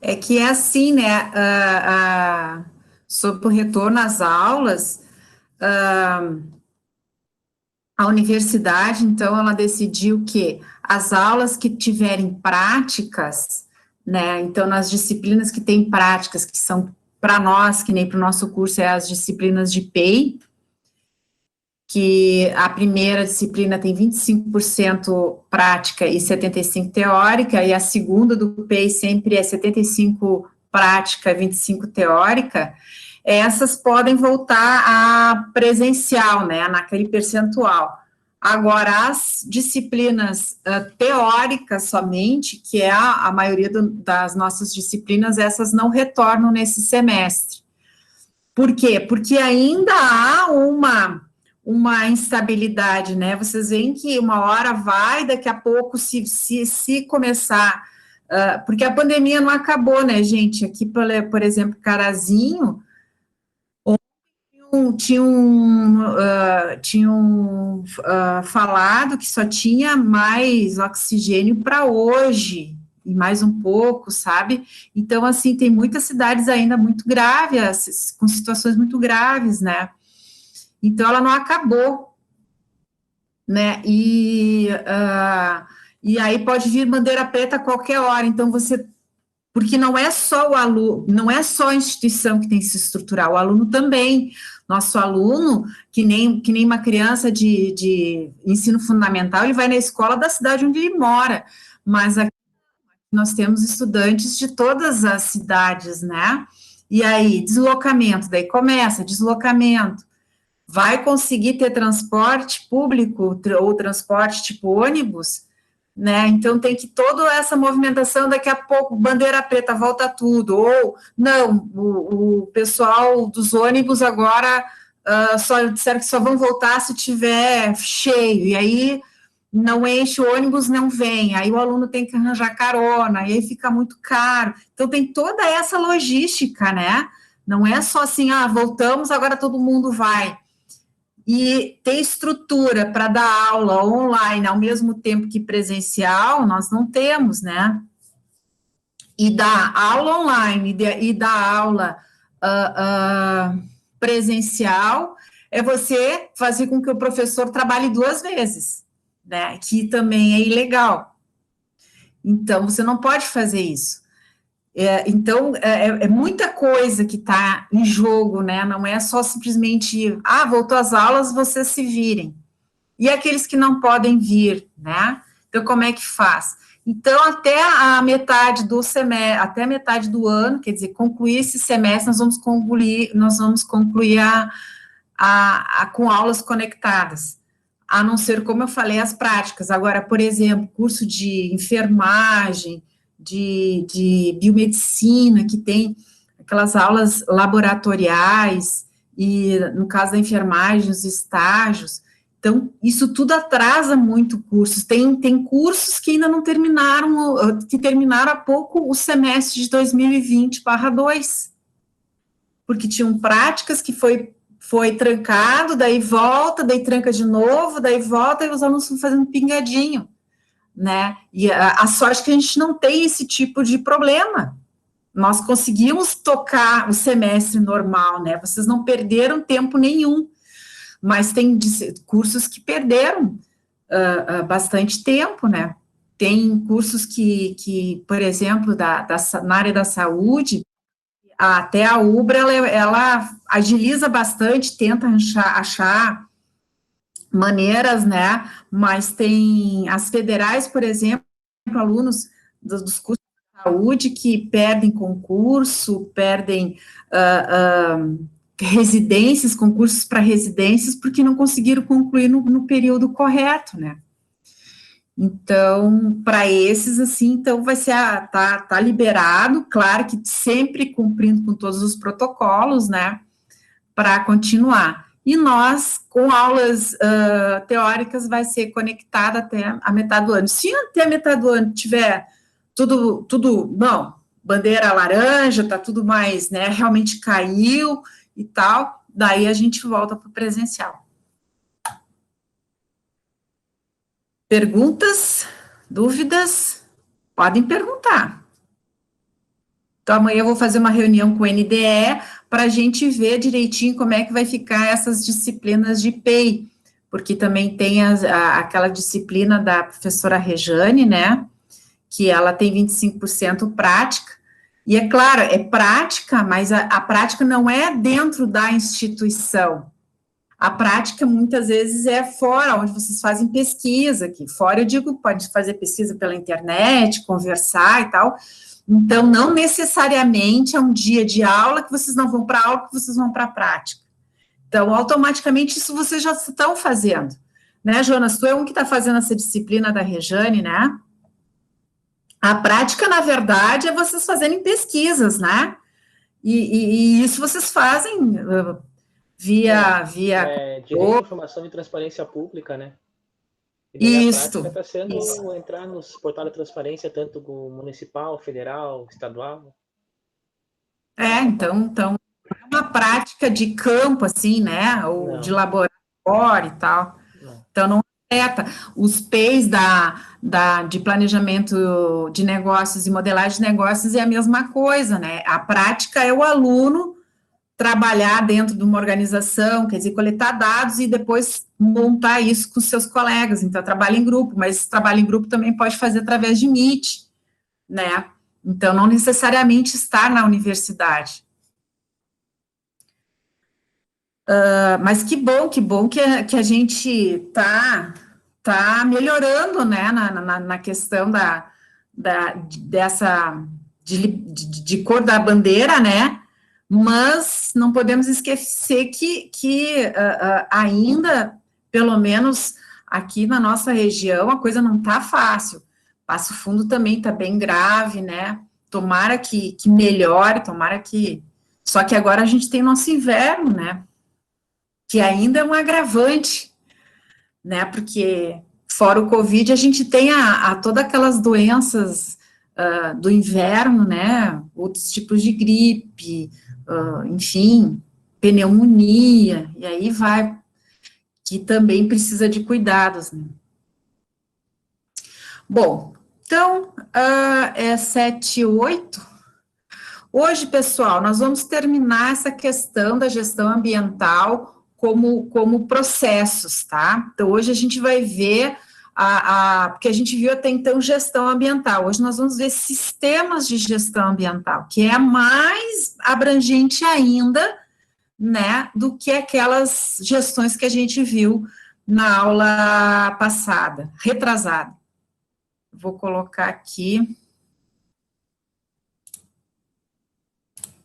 É que é assim, né? Sobre o retorno às aulas, a universidade, então, ela decidiu que as aulas que tiverem práticas, né? Então, nas disciplinas que têm práticas, que são para nós, que nem para o nosso curso, é as disciplinas de PEI, que a primeira disciplina tem 25% prática e 75% teórica, e a segunda do PEI sempre é 75% prática e 25% teórica, essas podem voltar a presencial, né, naquele percentual. Agora, as disciplinas teóricas somente, que é a maioria das nossas disciplinas, essas não retornam nesse semestre. Por quê? Porque ainda há uma instabilidade, né? Vocês veem que uma hora vai, daqui a pouco, se começar, porque a pandemia não acabou, né, gente? Aqui, por exemplo, Carazinho, tinham falado que só tinha mais oxigênio para hoje, e mais um pouco, sabe? Então, assim, tem muitas cidades ainda muito graves, com situações muito graves, né? Então, ela não acabou, né? E aí pode vir bandeira preta a qualquer hora. Então, porque não é só o aluno, não é só a instituição que tem que se estruturar, o aluno também. Nosso aluno, que nem uma criança de ensino fundamental, ele vai na escola da cidade onde ele mora, mas aqui nós temos estudantes de todas as cidades, né? E aí, deslocamento, daí começa, deslocamento. Vai conseguir ter transporte público ou transporte tipo ônibus, né? Então tem que toda essa movimentação, daqui a pouco, bandeira preta, volta tudo, ou não, o pessoal dos ônibus agora só disseram que só vão voltar se tiver cheio, e aí não enche o ônibus, não vem, aí o aluno tem que arranjar carona, e aí fica muito caro. Então tem toda essa logística, né? Não é só assim, voltamos, agora todo mundo vai. E ter estrutura para dar aula online ao mesmo tempo que presencial, nós não temos, né? E dar aula online e dar aula presencial é você fazer com que o professor trabalhe duas vezes, né? Que também é ilegal. Então, você não pode fazer isso. Então, é muita coisa que está em jogo, né? Não é só simplesmente, voltou às aulas, vocês se virem. E aqueles que não podem vir, né? Então, como é que faz? Então, até a metade do semestre, até a metade do ano, quer dizer, concluir esse semestre, nós vamos concluir com aulas conectadas, a não ser, como eu falei, as práticas. Agora, por exemplo, curso de enfermagem, de biomedicina, que tem aquelas aulas laboratoriais, e no caso da enfermagem, os estágios. Então, isso tudo atrasa muito cursos. Tem cursos que ainda não terminaram, que terminaram há pouco o semestre de 2020/2, porque tinham práticas que foi trancado, daí volta, daí tranca de novo, daí volta, e os alunos estão fazendo pingadinho, né? E a sorte é que a gente não tem esse tipo de problema. Nós conseguimos tocar o semestre normal, né? Vocês não perderam tempo nenhum, mas tem cursos que perderam bastante tempo, né? Tem cursos por exemplo, na área da saúde, até a UBRA, ela agiliza bastante, tenta achar maneiras, né? Mas tem as federais, por exemplo, alunos dos cursos de saúde que perdem concurso, perdem residências, concursos para residências, porque não conseguiram concluir no período correto, né? Então, para esses, assim, então vai ser, tá liberado, claro que sempre cumprindo com todos os protocolos, né, para continuar. E nós, com aulas teóricas, vai ser conectada até a metade do ano. Se até a metade do ano tiver tudo bom, bandeira laranja, tá tudo mais, né, realmente caiu e tal, daí a gente volta para o presencial. Perguntas? Dúvidas? Podem perguntar. Então, amanhã eu vou fazer uma reunião com o NDE para a gente ver direitinho como é que vai ficar essas disciplinas de PEI, porque também tem aquela disciplina da professora Rejane, né, que ela tem 25% prática, e é claro, é prática, mas a prática não é dentro da instituição. A prática, muitas vezes, é fora, onde vocês fazem pesquisa, que fora, eu digo, pode fazer pesquisa pela internet, conversar e tal. Então, não necessariamente é um dia de aula que vocês não vão para aula, que vocês vão para a prática. Então, automaticamente, isso vocês já estão fazendo. Né, Jonas? Tu é um que está fazendo essa disciplina da Rejane, né? A prática, na verdade, é vocês fazerem pesquisas, né? E isso vocês fazem via... Direito, informação e transparência pública, né? E daí Isso. A prática está sendo entrar nos portais de transparência, tanto municipal, federal, estadual. Então, é uma prática de campo, assim, né? Ou não. De laboratório e tal. Não. Então, não afeta. Os PEIs de planejamento de negócios e modelagem de negócios é a mesma coisa, né? A prática é o aluno trabalhar dentro de uma organização, quer dizer, coletar dados e depois montar isso com seus colegas. Então, trabalho em grupo, mas esse trabalho em grupo também pode fazer através de Meet, né? Então, não necessariamente estar na universidade. Mas que bom que a gente está melhorando, né, na questão de cor da bandeira, né, mas não podemos esquecer que ainda, pelo menos aqui na nossa região, a coisa não está fácil. Passo Fundo também está bem grave, né, tomara que melhore, tomara que... Só que agora a gente tem nosso inverno, né, que ainda é um agravante, né, porque fora o Covid, a gente tem todas aquelas doenças do inverno, né, outros tipos de gripe, enfim, pneumonia, e aí vai, que também precisa de cuidados, né. Bom, então, é 7:08. Hoje, pessoal, nós vamos terminar essa questão da gestão ambiental como processos, tá? Então, hoje a gente vai ver, porque a gente viu até então gestão ambiental, hoje nós vamos ver sistemas de gestão ambiental, que é mais abrangente ainda, né, do que aquelas gestões que a gente viu na aula passada, retrasada. Vou colocar aqui.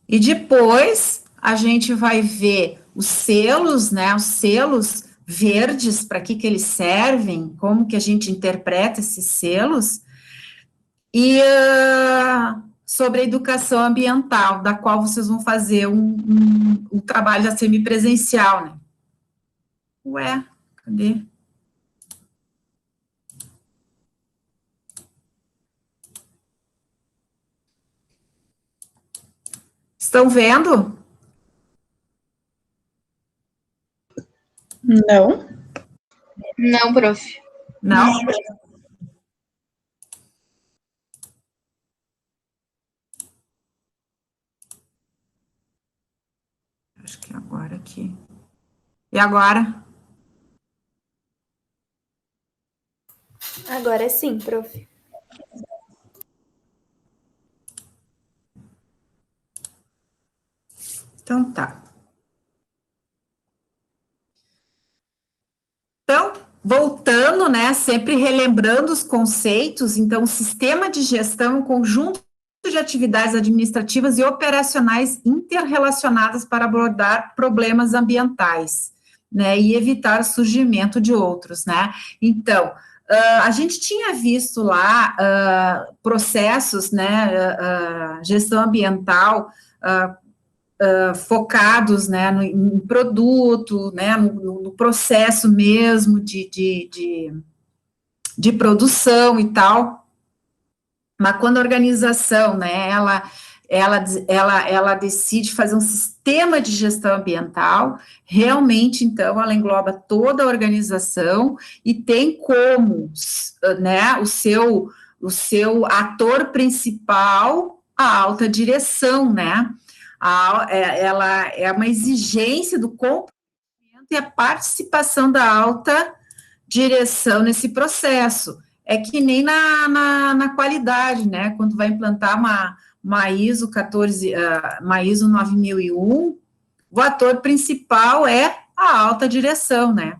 E depois a gente vai ver os selos, né, os selos verdes, para que eles servem, como que a gente interpreta esses selos, e sobre a educação ambiental, da qual vocês vão fazer um trabalho já semipresencial, né. Ué, cadê? Estão vendo? Não. Não, prof. Não? Acho que agora aqui. E agora? Agora sim, prof. Então, tá. Então, voltando, né, sempre relembrando os conceitos, então, o sistema de gestão é um conjunto de atividades administrativas e operacionais interrelacionadas para abordar problemas ambientais, né, e evitar o surgimento de outros, né. Então, a gente tinha visto lá processos, né, gestão ambiental, focados, né, em produto, né, no processo mesmo de produção e tal, mas quando a organização, né, ela decide fazer um sistema de gestão ambiental, realmente, então, ela engloba toda a organização e tem como, né, o seu ator principal a alta direção, né? Ela é uma exigência do comportamento e a participação da alta direção nesse processo. É que nem na qualidade, né? Quando vai implantar uma ISO 14, uma ISO 9001, o ator principal é a alta direção, né?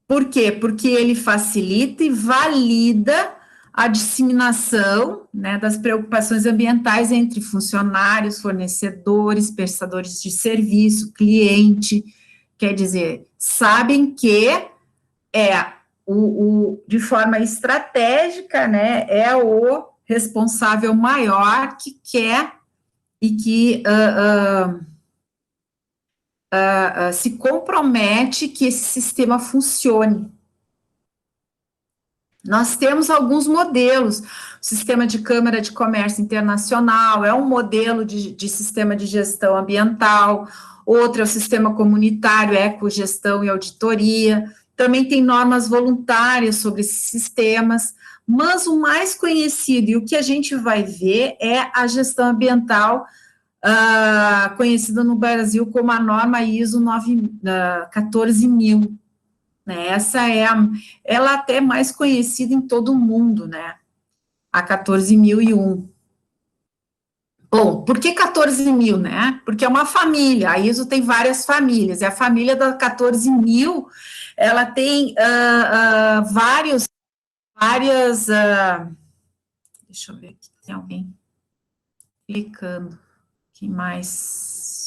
Por quê? Porque ele facilita e valida a disseminação, né, das preocupações ambientais entre funcionários, fornecedores, prestadores de serviço, cliente, quer dizer, sabem que de forma estratégica, né, é o responsável maior que quer e que se compromete que esse sistema funcione. Nós temos alguns modelos, o sistema de Câmara de Comércio Internacional é um modelo de sistema de gestão ambiental, outro é o sistema comunitário, ecogestão e auditoria, também tem normas voluntárias sobre esses sistemas, mas o mais conhecido e o que a gente vai ver é a gestão ambiental, conhecida no Brasil como a norma ISO 14000. Né, ela até é mais conhecida em todo o mundo, né, a 14.001. Bom, por que 14.000, né? Porque é uma família, a ISO tem várias famílias, e a família da 14.000, ela tem várias, deixa eu ver aqui, tem alguém clicando, que mais...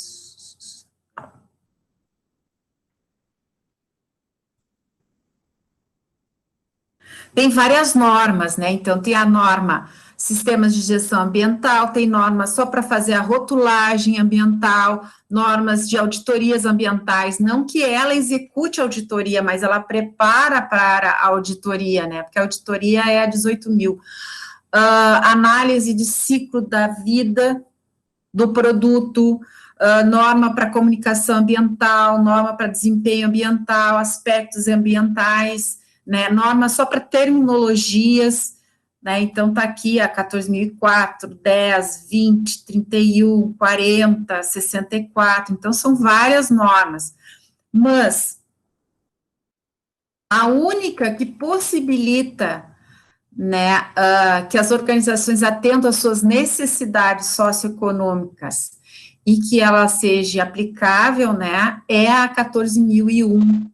Tem várias normas, né? Então, tem a norma sistemas de gestão ambiental, tem normas só para fazer a rotulagem ambiental, normas de auditorias ambientais, não que ela execute a auditoria, mas ela prepara para a auditoria, né? Porque a auditoria é a 18.000. Análise de ciclo da vida do produto, norma para comunicação ambiental, norma para desempenho ambiental, aspectos ambientais, né, norma só para terminologias, né, então está aqui a 14.004, 10, 20, 31, 40, 64, então são várias normas, mas a única que possibilita, né, que as organizações atendam às suas necessidades socioeconômicas e que ela seja aplicável, né, é a 14.001.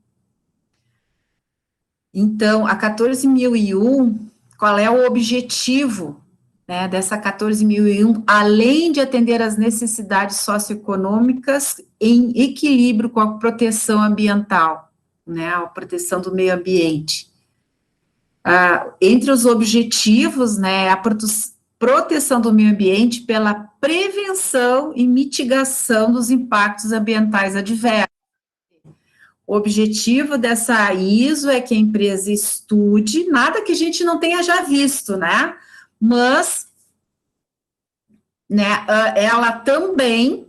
Então, a 14.001, qual é o objetivo, né, dessa 14.001, além de atender às necessidades socioeconômicas em equilíbrio com a proteção ambiental, né, a proteção do meio ambiente. Entre os objetivos, né, a proteção do meio ambiente pela prevenção e mitigação dos impactos ambientais adversos. O objetivo dessa ISO é que a empresa estude, nada que a gente não tenha já visto, né, mas, né, ela também,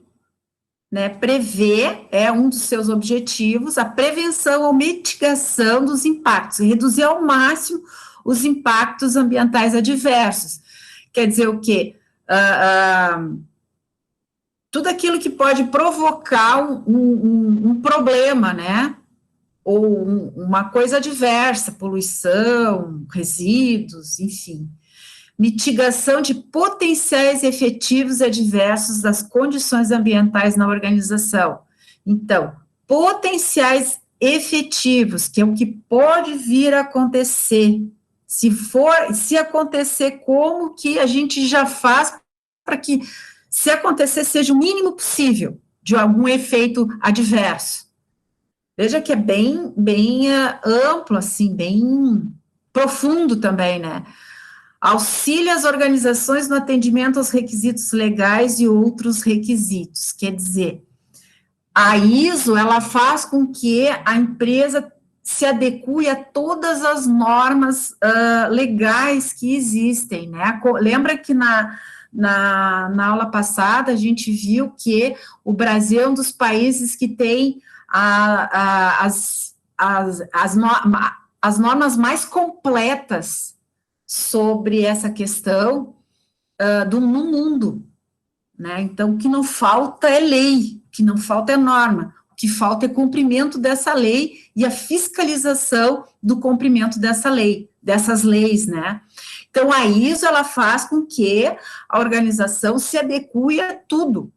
né, prevê, é um dos seus objetivos, a prevenção ou mitigação dos impactos, reduzir ao máximo os impactos ambientais adversos. Quer dizer o quê? Tudo aquilo que pode provocar um problema, né, ou uma coisa adversa, poluição, resíduos, enfim. Mitigação de potenciais efetivos adversos das condições ambientais na organização. Então, potenciais efetivos, que é o que pode vir a acontecer. Se acontecer, como que a gente já faz para que, se acontecer, seja o mínimo possível de algum efeito adverso. Veja que é bem amplo, assim, bem profundo também, né? Auxilia as organizações no atendimento aos requisitos legais e outros requisitos. Quer dizer, a ISO, ela faz com que a empresa se adeque a todas as normas legais que existem, né? Lembra que na aula passada a gente viu que o Brasil é um dos países que tem as normas mais completas sobre essa questão, no mundo, né? Então, o que não falta é lei, o que não falta é norma, o que falta é cumprimento dessa lei e a fiscalização do cumprimento dessa lei, dessas leis, né? Então, a ISO, ela faz com que a organização se adeque a tudo,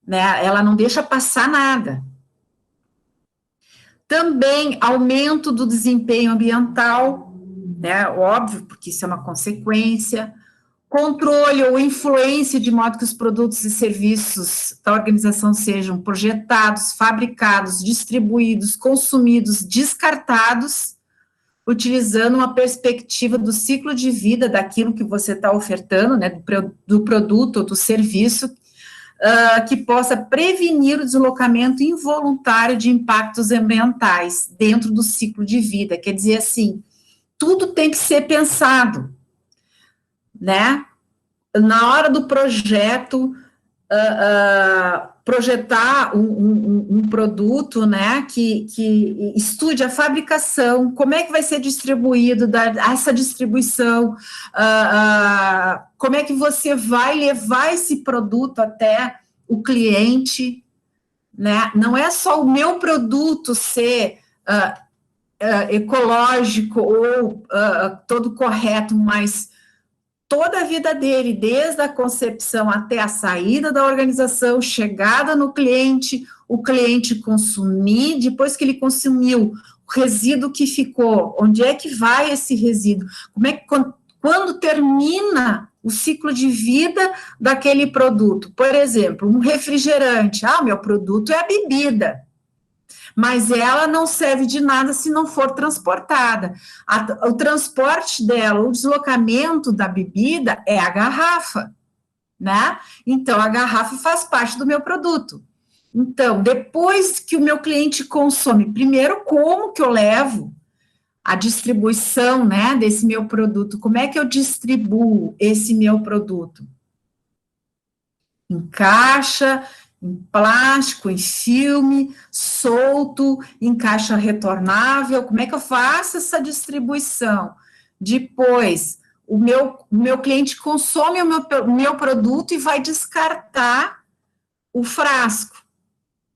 né? Ela não deixa passar nada. Também aumento do desempenho ambiental, né? Óbvio, porque isso é uma consequência. Controle ou influência de modo que os produtos e serviços da organização sejam projetados, fabricados, distribuídos, consumidos, descartados, utilizando uma perspectiva do ciclo de vida daquilo que você está ofertando, né, do produto ou do serviço, que possa prevenir o deslocamento involuntário de impactos ambientais dentro do ciclo de vida. Quer dizer assim, tudo tem que ser pensado, né? Na hora do projeto, projetar um produto, né, que estude a fabricação, como é que vai ser distribuído, essa distribuição, como é que você vai levar esse produto até o cliente, né, não é só o meu produto ser ecológico ou todo correto, mas toda a vida dele, desde a concepção até a saída da organização, chegada no cliente, o cliente consumir, depois que ele consumiu, o resíduo que ficou, onde é que vai esse resíduo? Como é que, quando termina o ciclo de vida daquele produto? Por exemplo, um refrigerante, meu produto é a bebida, mas ela não serve de nada se não for transportada. O transporte dela, o deslocamento da bebida é a garrafa, né? Então, a garrafa faz parte do meu produto. Então, depois que o meu cliente consome, primeiro, como que eu levo a distribuição, né, desse meu produto? Como é que eu distribuo esse meu produto? Em caixa, em plástico, em filme, solto, em caixa retornável, como é que eu faço essa distribuição? Depois, o meu cliente consome o meu produto e vai descartar o frasco,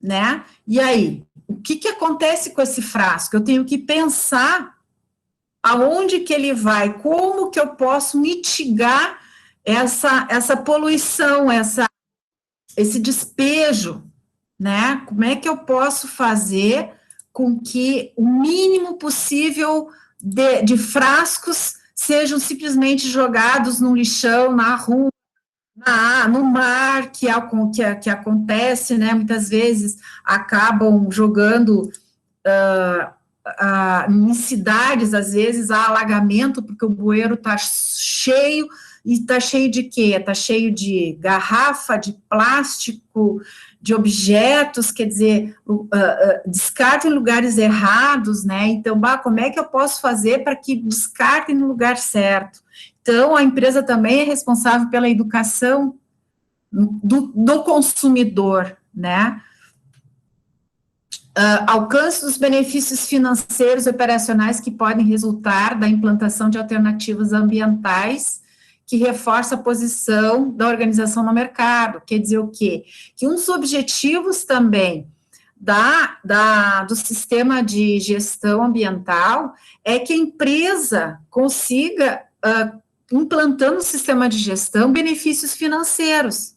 né? E aí, o que acontece com esse frasco? Eu tenho que pensar aonde que ele vai, como que eu posso mitigar essa poluição, esse despejo, né? Como é que eu posso fazer com que o mínimo possível de frascos sejam simplesmente jogados no lixão, na rua, no mar, que acontece, né? Muitas vezes acabam jogando em cidades, às vezes, há alagamento, porque o bueiro está cheio. E está cheio de quê? Está cheio de garrafa, de plástico, de objetos, quer dizer, descarta em lugares errados, né? Então, como é que eu posso fazer para que descartem no lugar certo? Então, a empresa também é responsável pela educação do consumidor, né? Alcance dos benefícios financeiros e operacionais que podem resultar da implantação de alternativas ambientais que reforça a posição da organização no mercado. Quer dizer o quê? Que um dos objetivos também do sistema de gestão ambiental é que a empresa consiga, implantando o sistema de gestão, benefícios financeiros,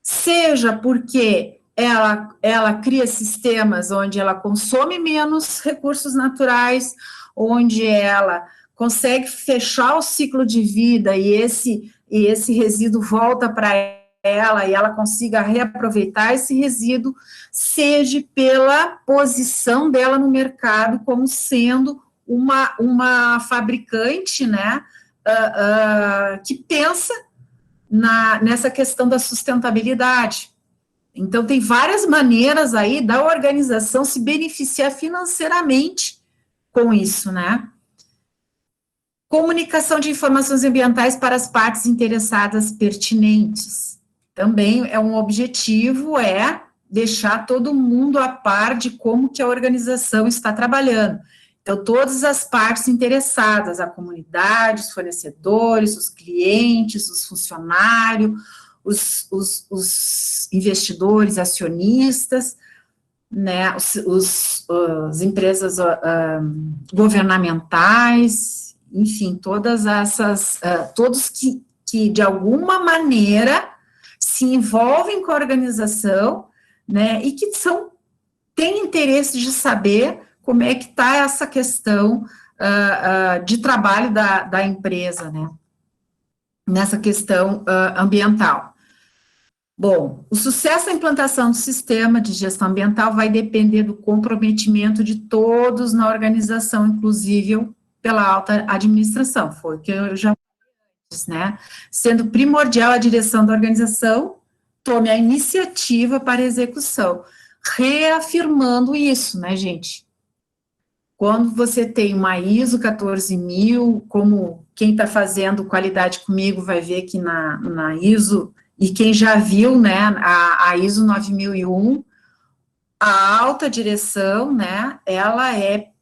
seja porque ela cria sistemas onde ela consome menos recursos naturais, onde ela consegue fechar o ciclo de vida e esse resíduo volta para ela e ela consiga reaproveitar esse resíduo, seja pela posição dela no mercado como sendo uma fabricante, né, que pensa nessa questão da sustentabilidade. Então, tem várias maneiras aí da organização se beneficiar financeiramente com isso, né? Comunicação de informações ambientais para as partes interessadas pertinentes. Também é um objetivo, deixar todo mundo a par de como que a organização está trabalhando. Então, todas as partes interessadas, a comunidade, os fornecedores, os clientes, os funcionários, os investidores, acionistas, né, as empresas governamentais, enfim, todas essas, todos que de alguma maneira se envolvem com a organização, né, e que têm interesse de saber como é que está essa questão de trabalho da empresa, né, nessa questão ambiental. Bom, o sucesso da implantação do sistema de gestão ambiental vai depender do comprometimento de todos na organização, inclusive pela alta administração, foi o que eu já disse, né, sendo primordial a direção da organização tome a iniciativa para a execução, reafirmando isso, né, gente? Quando você tem uma ISO 14000, como quem está fazendo qualidade comigo vai ver que na ISO, e quem já viu, né, a ISO 9001, a alta direção, né, ela é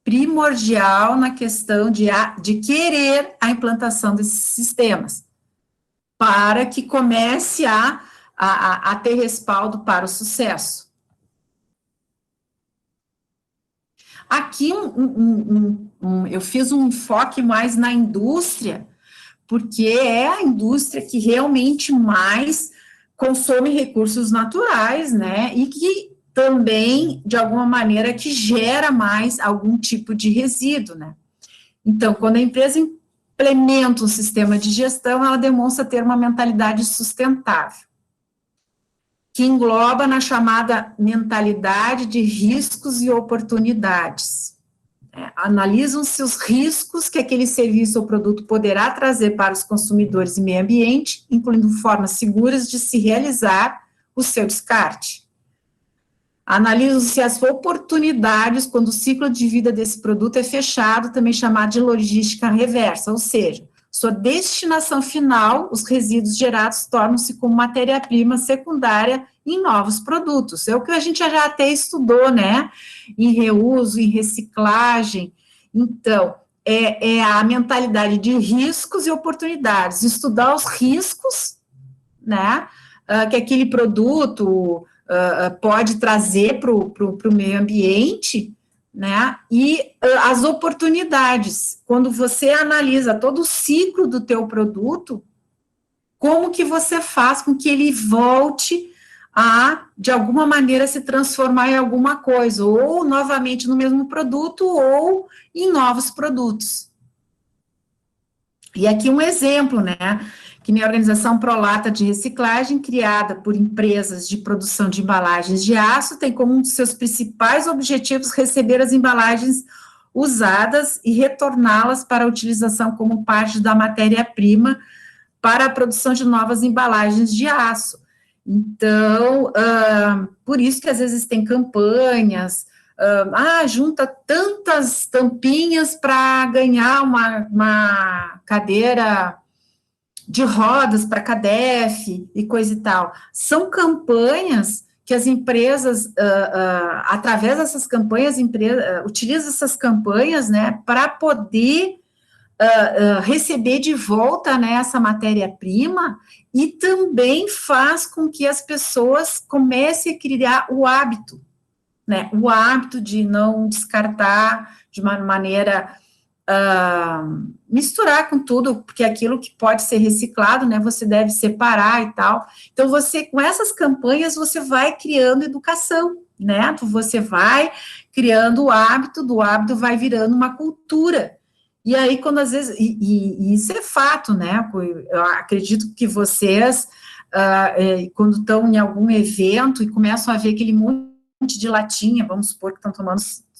primordial na questão de querer a implantação desses sistemas, para que comece a ter respaldo para o sucesso. Aqui, eu fiz um enfoque mais na indústria, porque é a indústria que realmente mais consome recursos naturais, né, e que também, de alguma maneira, que gera mais algum tipo de resíduo, né. Então, quando a empresa implementa um sistema de gestão, ela demonstra ter uma mentalidade sustentável, que engloba na chamada mentalidade de riscos e oportunidades. Analisam-se os riscos que aquele serviço ou produto poderá trazer para os consumidores e meio ambiente, incluindo formas seguras de se realizar o seu descarte. Analisam-se as oportunidades quando o ciclo de vida desse produto é fechado, também chamado de logística reversa, ou seja, sua destinação final, os resíduos gerados tornam-se como matéria-prima secundária em novos produtos. É o que a gente já até estudou, né? Em reuso, em reciclagem. Então, é a mentalidade de riscos e oportunidades. Estudar os riscos, né? Que aquele produto pode trazer para o meio ambiente, né, e as oportunidades, quando você analisa todo o ciclo do teu produto, como que você faz com que ele volte a, de alguma maneira, se transformar em alguma coisa, ou novamente no mesmo produto, ou em novos produtos. E aqui um exemplo, né, que nem a organização Prolata de Reciclagem, criada por empresas de produção de embalagens de aço, tem como um de seus principais objetivos receber as embalagens usadas e retorná-las para a utilização como parte da matéria-prima para a produção de novas embalagens de aço. Então, por isso que às vezes tem campanhas, junta tantas tampinhas para ganhar uma cadeira de rodas para CADEF e coisa e tal. São campanhas que as empresas, através dessas campanhas, utilizam essas campanhas, né, para poder receber de volta, né, essa matéria-prima, e também faz com que as pessoas comecem a criar o hábito, né, o hábito de não descartar de uma maneira misturar com tudo, porque aquilo que pode ser reciclado, né, você deve separar e tal. Então, você, com essas campanhas, você vai criando educação, né, você vai criando o hábito, do hábito vai virando uma cultura. E aí, quando às vezes, e isso é fato, né, eu acredito que vocês, quando estão em algum evento e começam a ver aquele monte de latinha, vamos supor que estão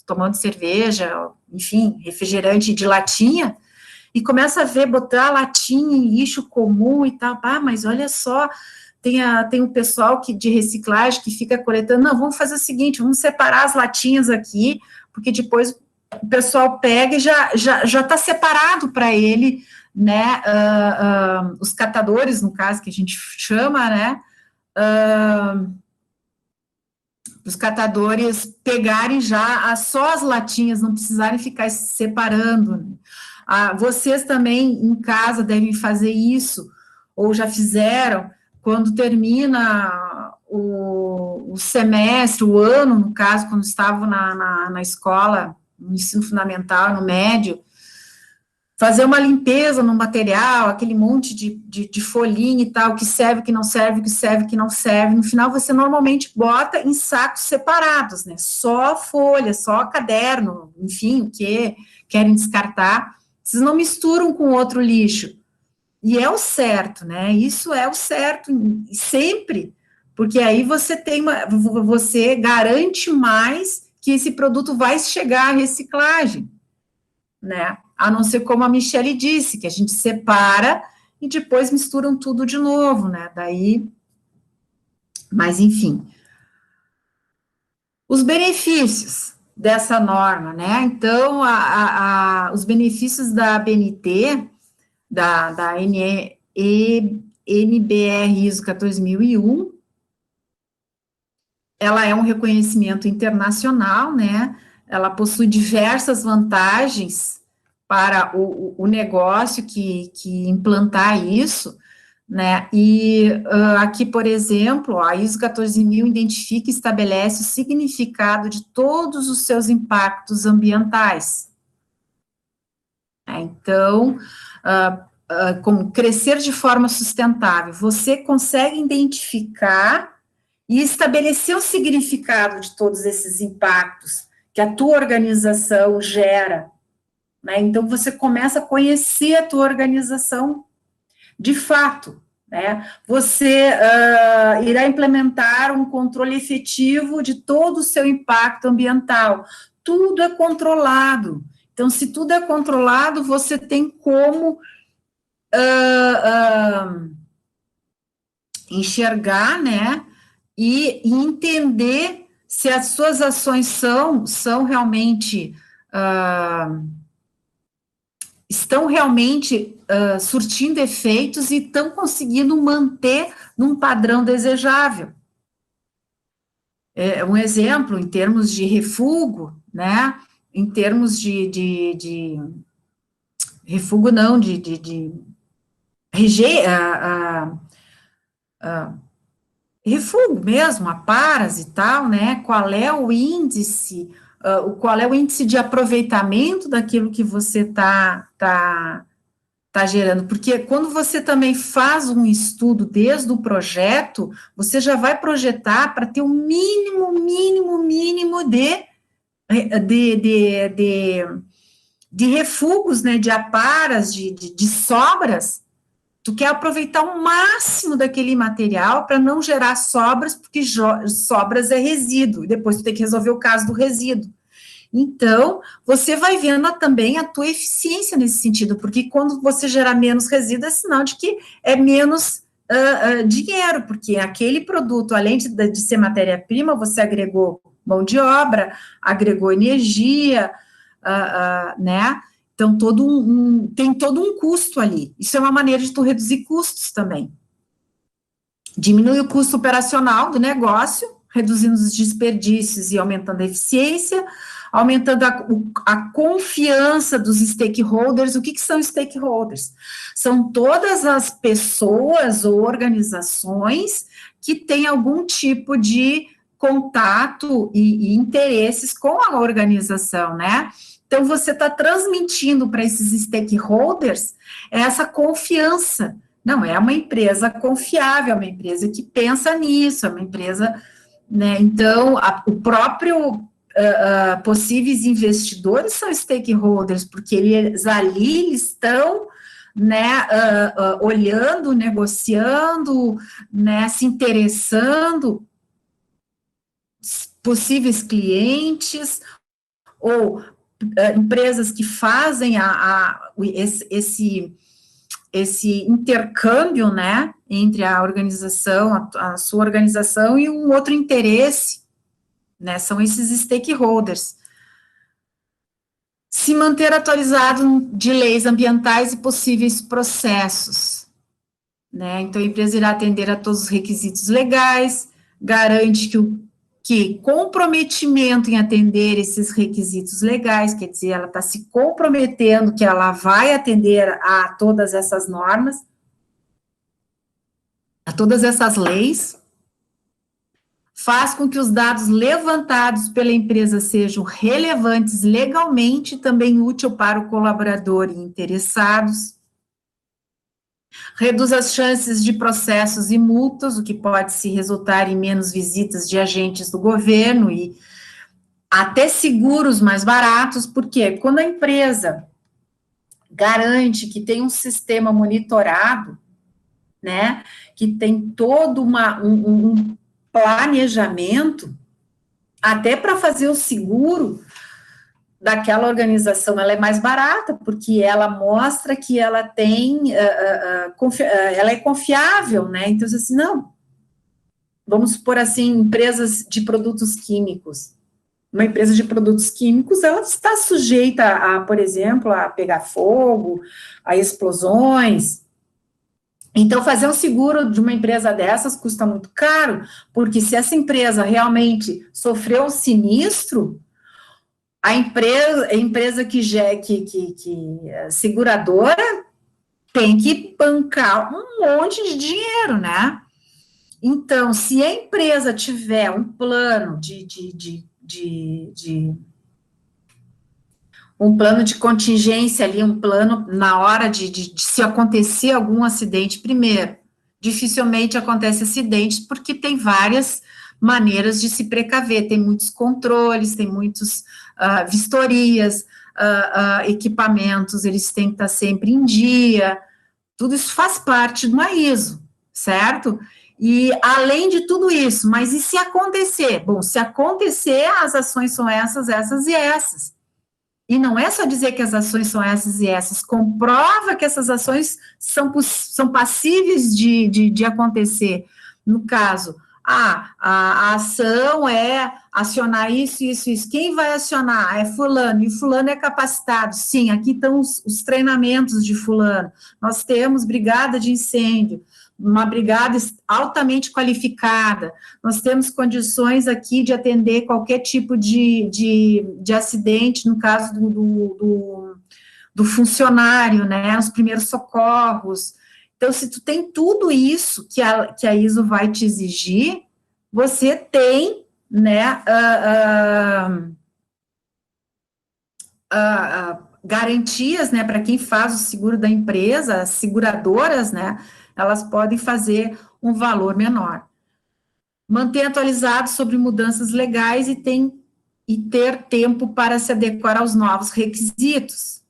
tomando cerveja, enfim, refrigerante de latinha, e começa a ver, botar latinha em lixo comum e tal, mas olha só, tem um pessoal de reciclagem que fica coletando, não, vamos fazer o seguinte, vamos separar as latinhas aqui, porque depois o pessoal pega e já está separado para ele, né, os catadores, no caso, que a gente chama, né, os catadores pegarem já só as latinhas, não precisarem ficar separando, né? Vocês também em casa devem fazer isso, ou já fizeram, quando termina o semestre, o ano, no caso, quando estavam na escola, no ensino fundamental, no médio, fazer uma limpeza no material, aquele monte de folhinha e tal, que serve, que não serve, que serve, que não serve. No final, você normalmente bota em sacos separados, né? Só folha, só caderno, enfim, o que querem descartar. Vocês não misturam com outro lixo. E é o certo, né? Isso é o certo sempre, porque aí você você garante mais que esse produto vai chegar à reciclagem, né? A não ser como a Michele disse, que a gente separa e depois misturam tudo de novo, né? Daí, mas enfim. Os benefícios dessa norma, né? Então, os benefícios da ABNT, da NBR ISO 14001, ela é um reconhecimento internacional, né? Ela possui diversas vantagens para o negócio que implantar isso, né? E aqui, por exemplo, a ISO 14000 identifica e estabelece o significado de todos os seus impactos ambientais. Então, como crescer de forma sustentável, você consegue identificar e estabelecer o significado de todos esses impactos que a tua organização gera, né? Então, você começa a conhecer a tua organização de fato, né? Você irá implementar um controle efetivo de todo o seu impacto ambiental. Tudo é controlado. Então, se tudo é controlado, você tem como enxergar, né, e entender se as suas ações são realmente, estão realmente surtindo efeitos e estão conseguindo manter num padrão desejável. Um exemplo, em termos de refúgio, né, em termos de refúgio não, refúgio mesmo, aparas e tal, né, qual é o índice de aproveitamento daquilo que você está gerando, porque quando você também faz um estudo desde o projeto, você já vai projetar para ter o mínimo de refúgios, né, de aparas, de sobras. Tu quer aproveitar o máximo daquele material para não gerar sobras, porque sobras é resíduo, e depois tu tem que resolver o caso do resíduo. Então, você vai vendo também a tua eficiência nesse sentido, porque quando você gerar menos resíduo, é sinal de que é menos dinheiro, porque aquele produto, além de ser matéria-prima, você agregou mão de obra, agregou energia, né? Então, tem todo um custo ali. Isso é uma maneira de tu reduzir custos também. Diminui o custo operacional do negócio, reduzindo os desperdícios e aumentando a eficiência, aumentando a confiança dos stakeholders. O que são stakeholders? São todas as pessoas ou organizações que têm algum tipo de contato e interesses com a organização, né? Então, você está transmitindo para esses stakeholders essa confiança. Não, é uma empresa confiável, é uma empresa que pensa nisso, é uma empresa, né? Então, o próprio possíveis investidores são stakeholders, porque eles ali estão, né, olhando, negociando, né, se interessando, possíveis clientes, ou empresas que fazem esse intercâmbio, né, entre a organização, a sua organização e um outro interesse, né, são esses stakeholders. Se manter atualizado de leis ambientais e possíveis processos, né, então a empresa irá atender a todos os requisitos legais, garante que que comprometimento em atender esses requisitos legais, quer dizer, ela está se comprometendo que ela vai atender a todas essas normas, a todas essas leis, faz com que os dados levantados pela empresa sejam relevantes legalmente, também útil para o colaborador e interessados, reduz as chances de processos e multas, o que pode se resultar em menos visitas de agentes do governo e até seguros mais baratos, porque quando a empresa garante que tem um sistema monitorado, né, que tem todo um planejamento, até para fazer o seguro daquela organização, ela é mais barata, porque ela mostra que ela tem, ela é confiável, né, então, assim, não, vamos supor assim, empresas de produtos químicos, uma empresa de produtos químicos, ela está sujeita a, por exemplo, a pegar fogo, a explosões. Então, fazer um seguro de uma empresa dessas custa muito caro, porque se essa empresa realmente sofreu um sinistro, a empresa que seguradora tem que bancar um monte de dinheiro, né? Então, se a empresa tiver um plano um plano de contingência ali, um plano na hora de se acontecer algum acidente, primeiro, dificilmente acontece acidentes, porque tem várias maneiras de se precaver, tem muitos controles, tem muitos vistorias, equipamentos, eles têm que estar sempre em dia, tudo isso faz parte de uma ISO, certo? E, além de tudo isso, mas e se acontecer? Bom, se acontecer, as ações são essas, essas e essas. E não é só dizer que as ações são essas e essas, comprova que essas ações são passíveis de acontecer. No caso, a ação é acionar isso, isso, isso. Quem vai acionar? É fulano, e fulano é capacitado. Sim, aqui estão os treinamentos de fulano. Nós temos brigada de incêndio, uma brigada altamente qualificada, nós temos condições aqui de atender qualquer tipo de acidente, no caso do funcionário, né, os primeiros socorros. Então, se tu tem tudo isso que a ISO vai te exigir, você tem, né, garantias, né, para quem faz o seguro da empresa, as seguradoras, né, elas podem fazer um valor menor. Manter atualizado sobre mudanças legais e ter tempo para se adequar aos novos requisitos,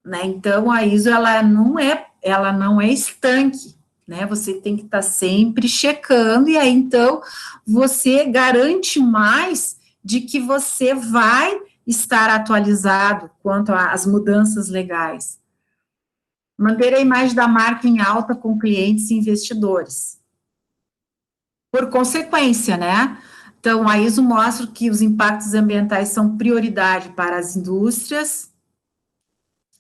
né, então a ISO, ela não é estanque, né, você tem que estar sempre checando, e aí, então, você garante mais de que você vai estar atualizado quanto às mudanças legais. Manter a imagem da marca em alta com clientes e investidores. Por consequência, né? Então, a ISO mostra que os impactos ambientais são prioridade para as indústrias,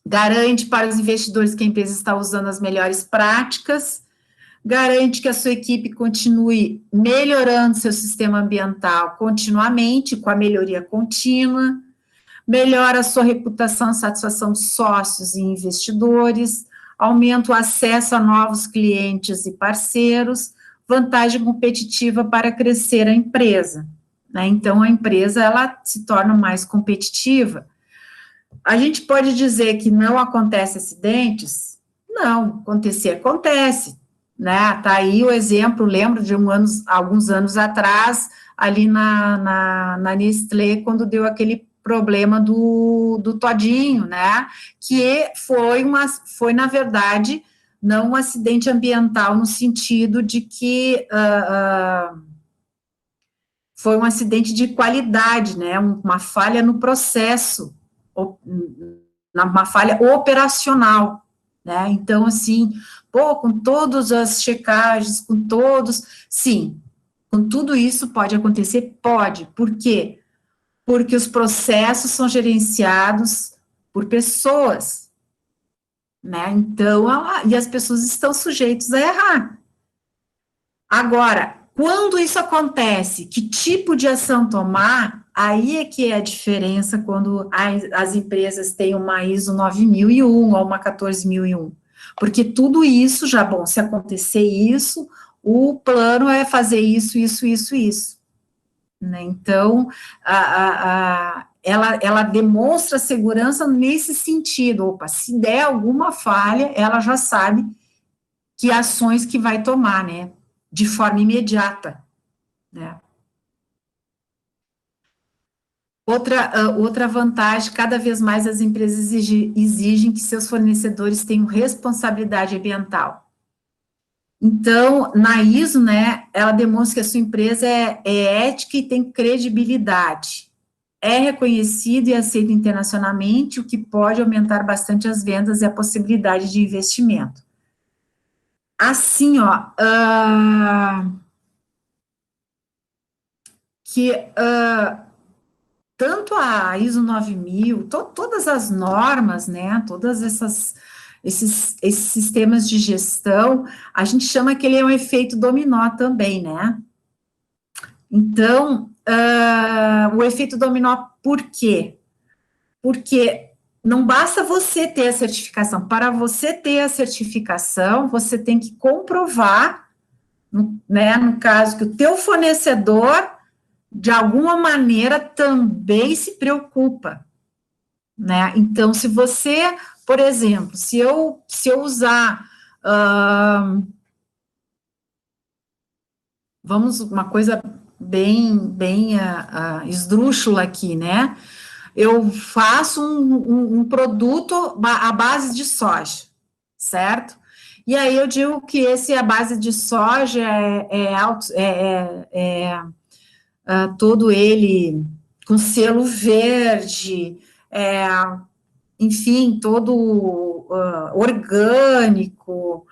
garante para os investidores que a empresa está usando as melhores práticas, garante que a sua equipe continue melhorando seu sistema ambiental continuamente, com a melhoria contínua, melhora a sua reputação e satisfação de sócios e investidores, aumenta o acesso a novos clientes e parceiros, vantagem competitiva para crescer a empresa, né? Então, a empresa, ela se torna mais competitiva. A gente pode dizer que não acontece acidentes? Não, acontece, né? Tá aí o exemplo, lembro de alguns anos atrás, ali na Nestlé, quando deu aquele problema do todinho, né, que foi, na verdade, não um acidente ambiental no sentido de que foi um acidente de qualidade, né, uma falha no processo, uma falha operacional, né, então, assim, com todas as checagens, sim, com tudo isso pode acontecer? Pode, por quê? Porque os processos são gerenciados por pessoas, né, então, e as pessoas estão sujeitas a errar. Agora, Quando isso acontece, que tipo de ação tomar, aí é que é a diferença quando as empresas têm uma ISO 9001 ou uma 14001. Porque tudo isso, já bom, se acontecer isso, o plano é fazer isso, isso, isso, isso. Né? Então, ela demonstra segurança nesse sentido. Opa, se der alguma falha, ela já sabe que ações que vai tomar, né? De forma imediata. Né? Outra vantagem, cada vez mais as empresas exigem que seus fornecedores tenham responsabilidade ambiental. Então, na ISO, né, ela demonstra que a sua empresa é ética e tem credibilidade. É reconhecido e aceito internacionalmente, o que pode aumentar bastante as vendas e a possibilidade de investimento. Assim, ó, tanto a ISO 9000, todas as normas, né, todas esses sistemas de gestão, a gente chama que ele é um efeito dominó também, né? Então, o efeito dominó, por quê? Porque não basta você ter a certificação. Para você ter a certificação, você tem que comprovar, né, no caso, que o teu fornecedor, de alguma maneira, também se preocupa, né? Então, se você, por exemplo, se eu usar, vamos, uma coisa bem esdrúxula aqui, né? Eu faço um produto à base de soja, certo? E aí eu digo que a base de soja todo ele com selo verde, enfim, todo orgânico,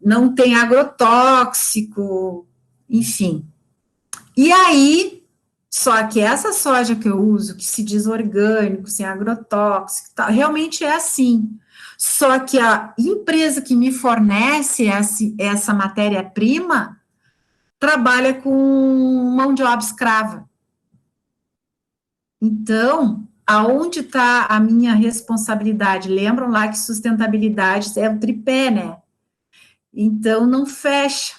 não tem agrotóxico, enfim. E aí, só que essa soja que eu uso, que se diz orgânico, sem agrotóxico, realmente é assim. Só que a empresa que me fornece essa matéria-prima trabalha com mão de obra escrava. Então, aonde está a minha responsabilidade? Lembram lá que sustentabilidade é o tripé, né? Então, não fecha.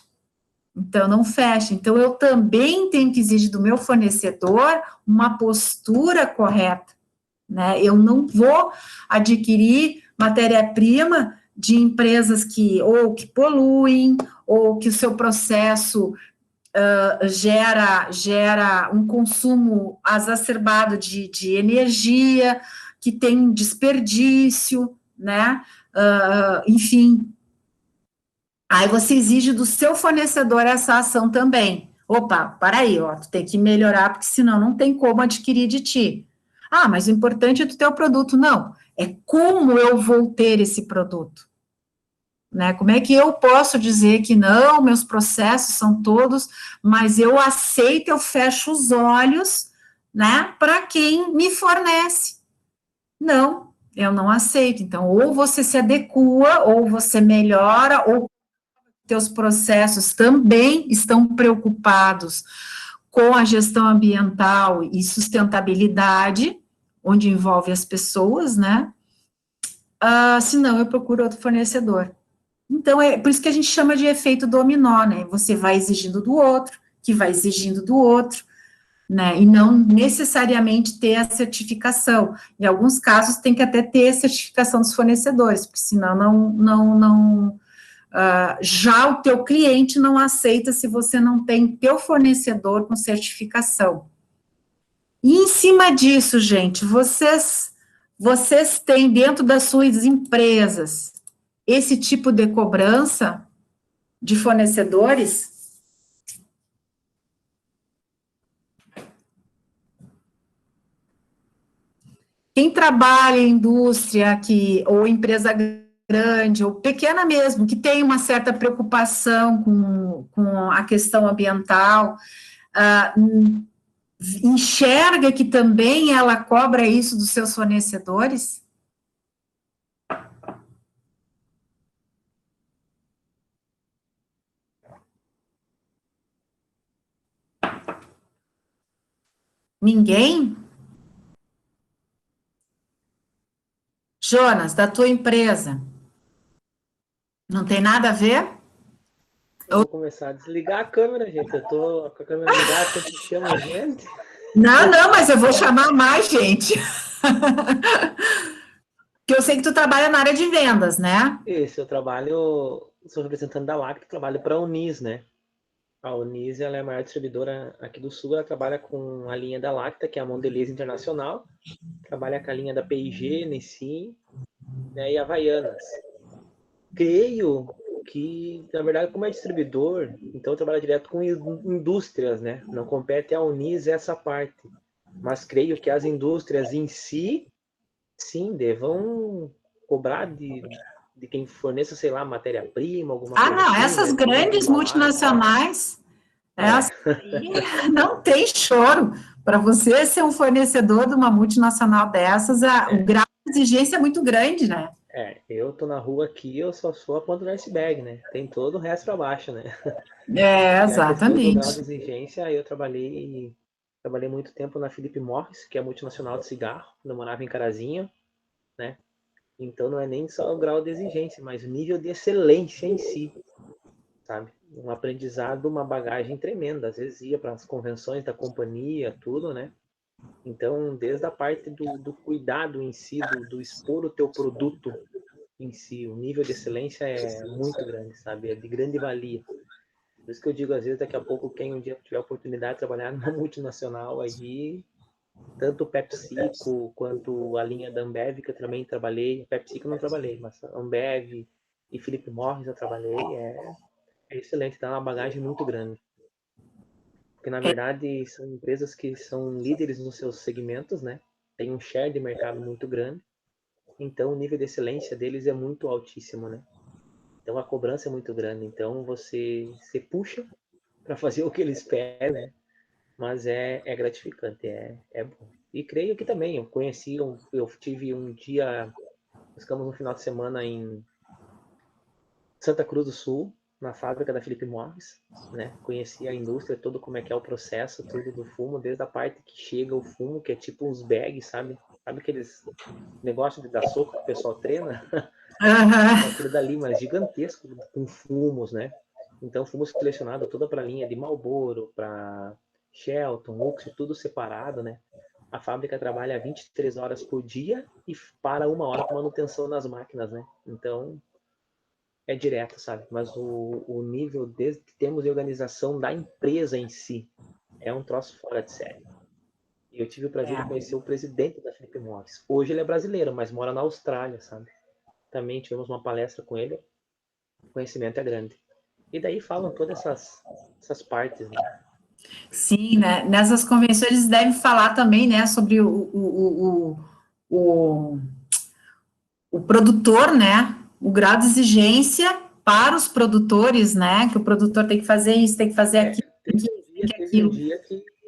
Então, eu também tenho que exigir do meu fornecedor uma postura correta, né? Eu não vou adquirir matéria-prima de empresas que poluem, ou que o seu processo gera um consumo exacerbado de energia, que tem desperdício, né? Enfim. Aí você exige do seu fornecedor essa ação também. Opa, para aí, ó, tu tem que melhorar, porque senão não tem como adquirir de ti. Ah, mas o importante é tu ter o produto. Não, é como eu vou ter esse produto. Né? Como é que eu posso dizer que não, meus processos são todos, mas eu aceito, eu fecho os olhos, né, para quem me fornece. Não, eu não aceito. Então, ou você se adequa, ou você melhora, ou teus processos também estão preocupados com a gestão ambiental e sustentabilidade, onde envolve as pessoas, né? Se não, eu procuro outro fornecedor. Então, é por isso que a gente chama de efeito dominó, né? Você vai exigindo do outro, que vai exigindo do outro, né? E não necessariamente ter a certificação. Em alguns casos, tem que até ter a certificação dos fornecedores, porque senão já o teu cliente não aceita se você não tem teu fornecedor com certificação. E em cima disso, gente, vocês têm dentro das suas empresas esse tipo de cobrança de fornecedores? Quem trabalha em indústria ou empresa grande, ou pequena mesmo, que tem uma certa preocupação com a questão ambiental, enxerga que também ela cobra isso dos seus fornecedores? Ninguém? Jonas, da tua empresa, não tem nada a ver? Eu vou começar a desligar a câmera, gente. Eu tô com a câmera ligada, sempre chamo gente. Não, mas eu vou chamar mais gente. Porque eu sei que tu trabalha na área de vendas, né? Isso, eu trabalho, sou representante da Lacta, trabalho para a Unis, né? A Unis, ela é a maior distribuidora aqui do Sul, ela trabalha com a linha da Lacta, que é a Mondelez Internacional, trabalha com a linha da P&G, Nessim, né, e Havaianas. Creio que, na verdade, como é distribuidor, então eu trabalho direto com indústrias, né? Não compete à Unis essa parte. Mas creio que as indústrias em si, sim, devam cobrar de quem forneça, sei lá, matéria-prima, alguma Ah, coisa não, assim, essas né? Tudo de grandes embalagem. multinacionais, É, essas aí não tem choro. Para você ser um fornecedor de uma multinacional dessas, o grau de exigência é muito grande, né? eu tô na rua aqui, eu só sou a ponta do iceberg, né? Tem todo o resto para baixo, né? É, E a questão do grau de exatamente. exigência, eu trabalhei muito tempo na Philip Morris, que é a multinacional de cigarro, quando eu morava em Carazinho, né? Então não é nem só o grau de exigência, mas o nível de excelência em si, sabe? Um aprendizado, uma bagagem tremenda. Às vezes ia para as convenções da companhia, tudo, né? Então, desde a parte do cuidado em si, do expor o teu produto em si, o nível de excelência é muito grande, sabe? É de grande valia. Por isso que eu digo, às vezes, daqui a pouco, quem um dia tiver a oportunidade de trabalhar numa multinacional aí, tanto o PepsiCo quanto a linha da Ambev, que eu também trabalhei, a PepsiCo eu não trabalhei, mas a Ambev e Philip Morris eu trabalhei, é excelente, dá uma bagagem muito grande. Porque, na verdade, são empresas que são líderes nos seus segmentos, né? Tem um share de mercado muito grande, então o nível de excelência deles é muito altíssimo, né? Então a cobrança é muito grande, então você se puxa para fazer o que eles pedem, né? Mas é gratificante, é bom. E creio que também, eu tive um dia, ficamos um final de semana em Santa Cruz do Sul, na fábrica da Philip Morris, né? Conheci a indústria, todo como é que é o processo, tudo do fumo, desde a parte que chega o fumo, que é tipo uns bags, sabe? Sabe aqueles negócios de dar soco que o pessoal treina? É Aham. aquilo dali, mas gigantesco, com fumos, né? Então, fumos selecionados toda para a linha de Marlboro, para Shelton, Oxy, tudo separado, né? A fábrica trabalha 23 horas por dia e para 1 hora para manutenção nas máquinas, né? Então, é direto, sabe? Mas o nível que temos de organização da empresa em si é um troço fora de série. Eu tive o prazer de É. conhecer o presidente da Philip Morris. Hoje ele é brasileiro, mas mora na Austrália, sabe? Também tivemos uma palestra com ele. O conhecimento é grande. E daí falam todas essas partes, né? Sim, né? Nessas convenções eles devem falar também, né, sobre o, o produtor, né? O grau de exigência para os produtores, né? Que o produtor tem que fazer isso, tem que fazer aquilo, tem que Teve um aquilo. dia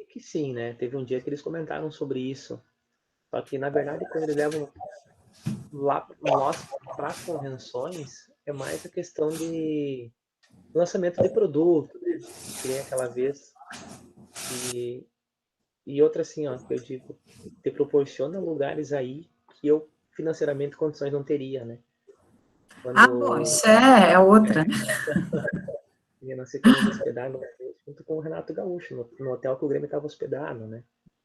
que sim, né? Teve um dia que eles comentaram sobre isso. Só que, na verdade, quando eles levam lá nós para convenções, é mais a questão de lançamento de produto, né? Que nem aquela vez. E, e outra assim, ó, que eu digo, te proporciona lugares aí que eu financeiramente condições não teria, né? Ah, bom, Quando isso é outra, né? nós ficamos hospedados junto com o Renato Gaúcho, no hotel que o Grêmio estava hospedado, né?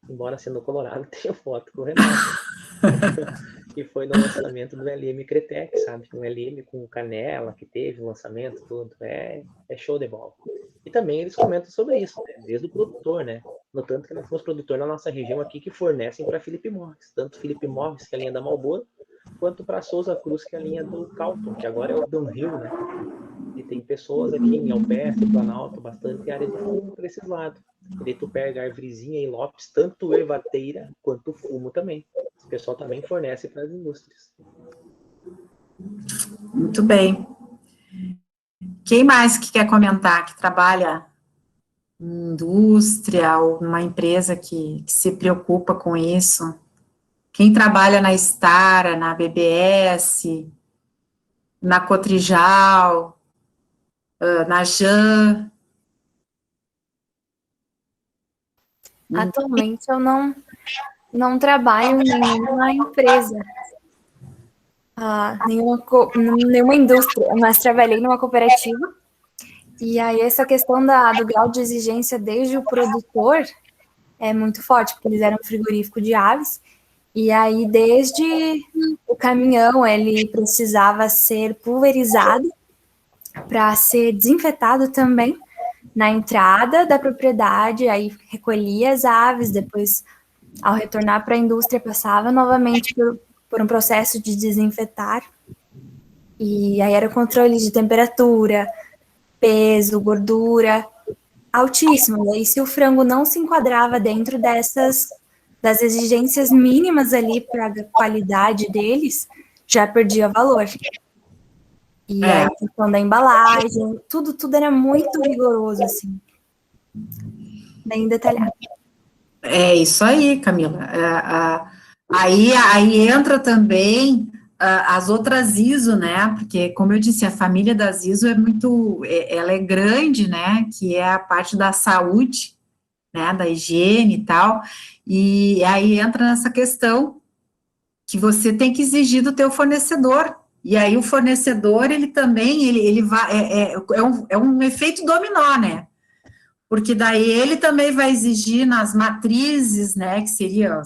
Embora sendo colorado, tenho foto com o Renato. Que foi no lançamento do LM Cretec, sabe? Um LM com canela que teve o lançamento, tudo. É show de bola. E também eles comentam sobre isso, né? Desde o produtor, né? No tanto que nós temos produtor na nossa região aqui que fornecem para Philip Morris. Tanto Philip Morris, que é a linha da Marlboro, quanto para Souza Cruz, que é a linha do Calton, que agora é o Dunhill, né? E tem pessoas aqui em Alpestre, Planalto, bastante área de fumo para esses lados. E daí tu pega a Arvorezinha e Lopes, tanto ervateira quanto fumo também. O pessoal também fornece para as indústrias. Muito bem. Quem mais que quer comentar que trabalha em indústria ou numa empresa que se preocupa com isso? Quem trabalha na Stara, na BBS, na Cotrijal, na Jan? Atualmente eu não trabalho em nenhuma empresa, nenhuma indústria, mas trabalhei numa cooperativa. E aí essa questão do grau de exigência desde o produtor é muito forte, porque eles eram um frigorífico de aves. E aí desde o caminhão ele precisava ser pulverizado para ser desinfetado também na entrada da propriedade, aí recolhia as aves, depois, ao retornar para a indústria, passava novamente por um processo de desinfetar, e aí era o controle de temperatura, peso, gordura, altíssimo, e aí se o frango não se enquadrava dentro das exigências mínimas ali para a qualidade deles, já perdia valor. E aí, a questão da embalagem, tudo era muito rigoroso, assim. Bem detalhado. É isso aí, Camila. Aí entra também as outras ISO, né? Porque, como eu disse, a família das ISO ela é grande, né? Que é a parte da saúde, né? Da higiene e tal. E aí entra nessa questão que você tem que exigir do teu fornecedor. E aí o fornecedor, ele também, ele vai, é um efeito dominó, né? Porque daí ele também vai exigir nas matrizes, né, que seriam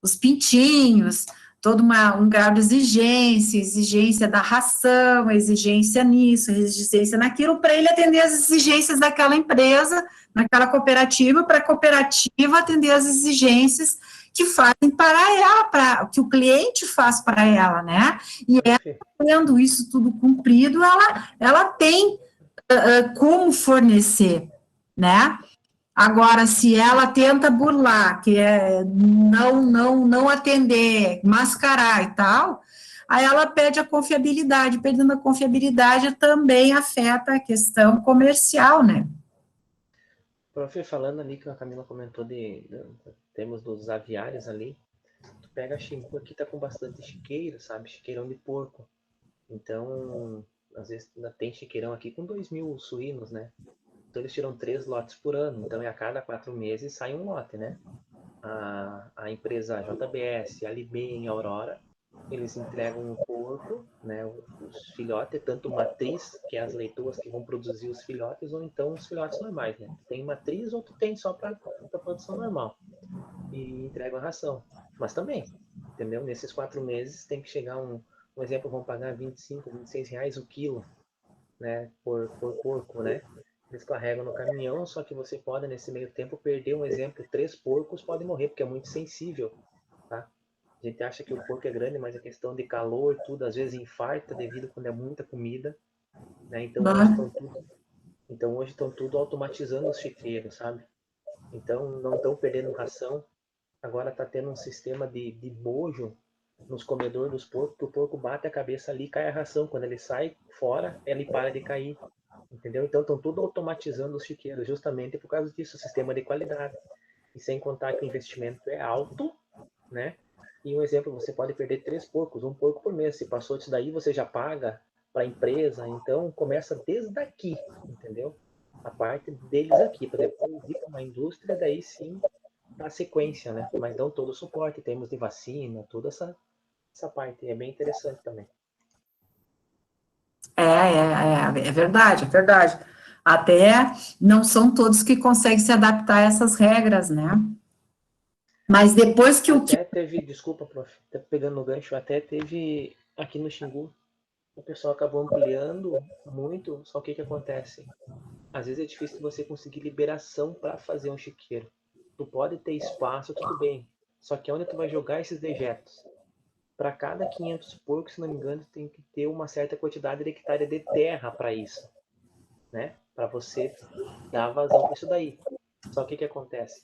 os pintinhos, todo um grau de exigência da ração, exigência nisso, exigência naquilo, para ele atender as exigências daquela empresa, naquela cooperativa, para a cooperativa atender as exigências que fazem para ela, que o cliente faz para ela, né? E ela, tendo isso tudo cumprido, ela tem como fornecer, né? Agora, se ela tenta burlar, que é não atender, mascarar e tal, aí ela perde a confiabilidade. Perdendo a confiabilidade também afeta a questão comercial, né? Prof, falando ali que a Camila comentou temos dos aviários ali, tu pega a Xingu aqui, tá com bastante chiqueiro, sabe? Chiqueirão de porco. Então, às vezes ainda tem chiqueirão aqui com 2.000 suínos, né? Então eles tiram 3 lotes por ano. Então a cada 4 meses sai um lote, né? A empresa JBS, a Libem, a Aurora, eles entregam o porco, né? Os filhotes, tanto matriz, que é as leitoas que vão produzir os filhotes, ou então os filhotes normais, né? Tem matriz ou tu tem só para produção normal. E entregam a ração. Mas também, entendeu? Nesses 4 meses tem que chegar um exemplo, vão pagar 25, 26 reais o quilo, né? Por porco, né? Eles carregam no caminhão, só que você pode, nesse meio tempo, perder, um exemplo, 3 porcos podem morrer, porque é muito sensível, tá? A gente acha que o porco é grande, mas a questão de calor, tudo, às vezes infarta devido quando é muita comida, né? Então hoje estão tudo automatizando os chiqueiros, sabe? Então não estão perdendo ração. Agora está tendo um sistema de bojo nos comedores dos porcos, que o porco bate a cabeça ali e cai a ração. Quando ele sai fora, ele para de cair. Entendeu? Então estão tudo automatizando os chiqueiros, justamente por causa disso, sistema de qualidade. E sem contar que o investimento é alto, né? E um exemplo, você pode perder 3 porcos, um porco por mês. Se passou disso daí, você já paga para a empresa. Então começa desde aqui, entendeu? A parte deles aqui, para depois ir para uma indústria, daí sim a sequência, né? Mas dão todo o suporte, temos de vacina, toda essa parte. É bem interessante também. É verdade, é verdade. Até não são todos que conseguem se adaptar a essas regras, né? Mas depois que até teve, desculpa, prof, pegando no gancho, até teve aqui no Xingu, o pessoal acabou ampliando muito, só que o que acontece? Às vezes é difícil você conseguir liberação para fazer um chiqueiro. Tu pode ter espaço, tudo bem, só que onde tu vai jogar esses dejetos? Para cada 500 porcos, se não me engano, tem que ter uma certa quantidade de hectare de terra para isso, né? Para você dar vazão para isso daí. Só que o que acontece?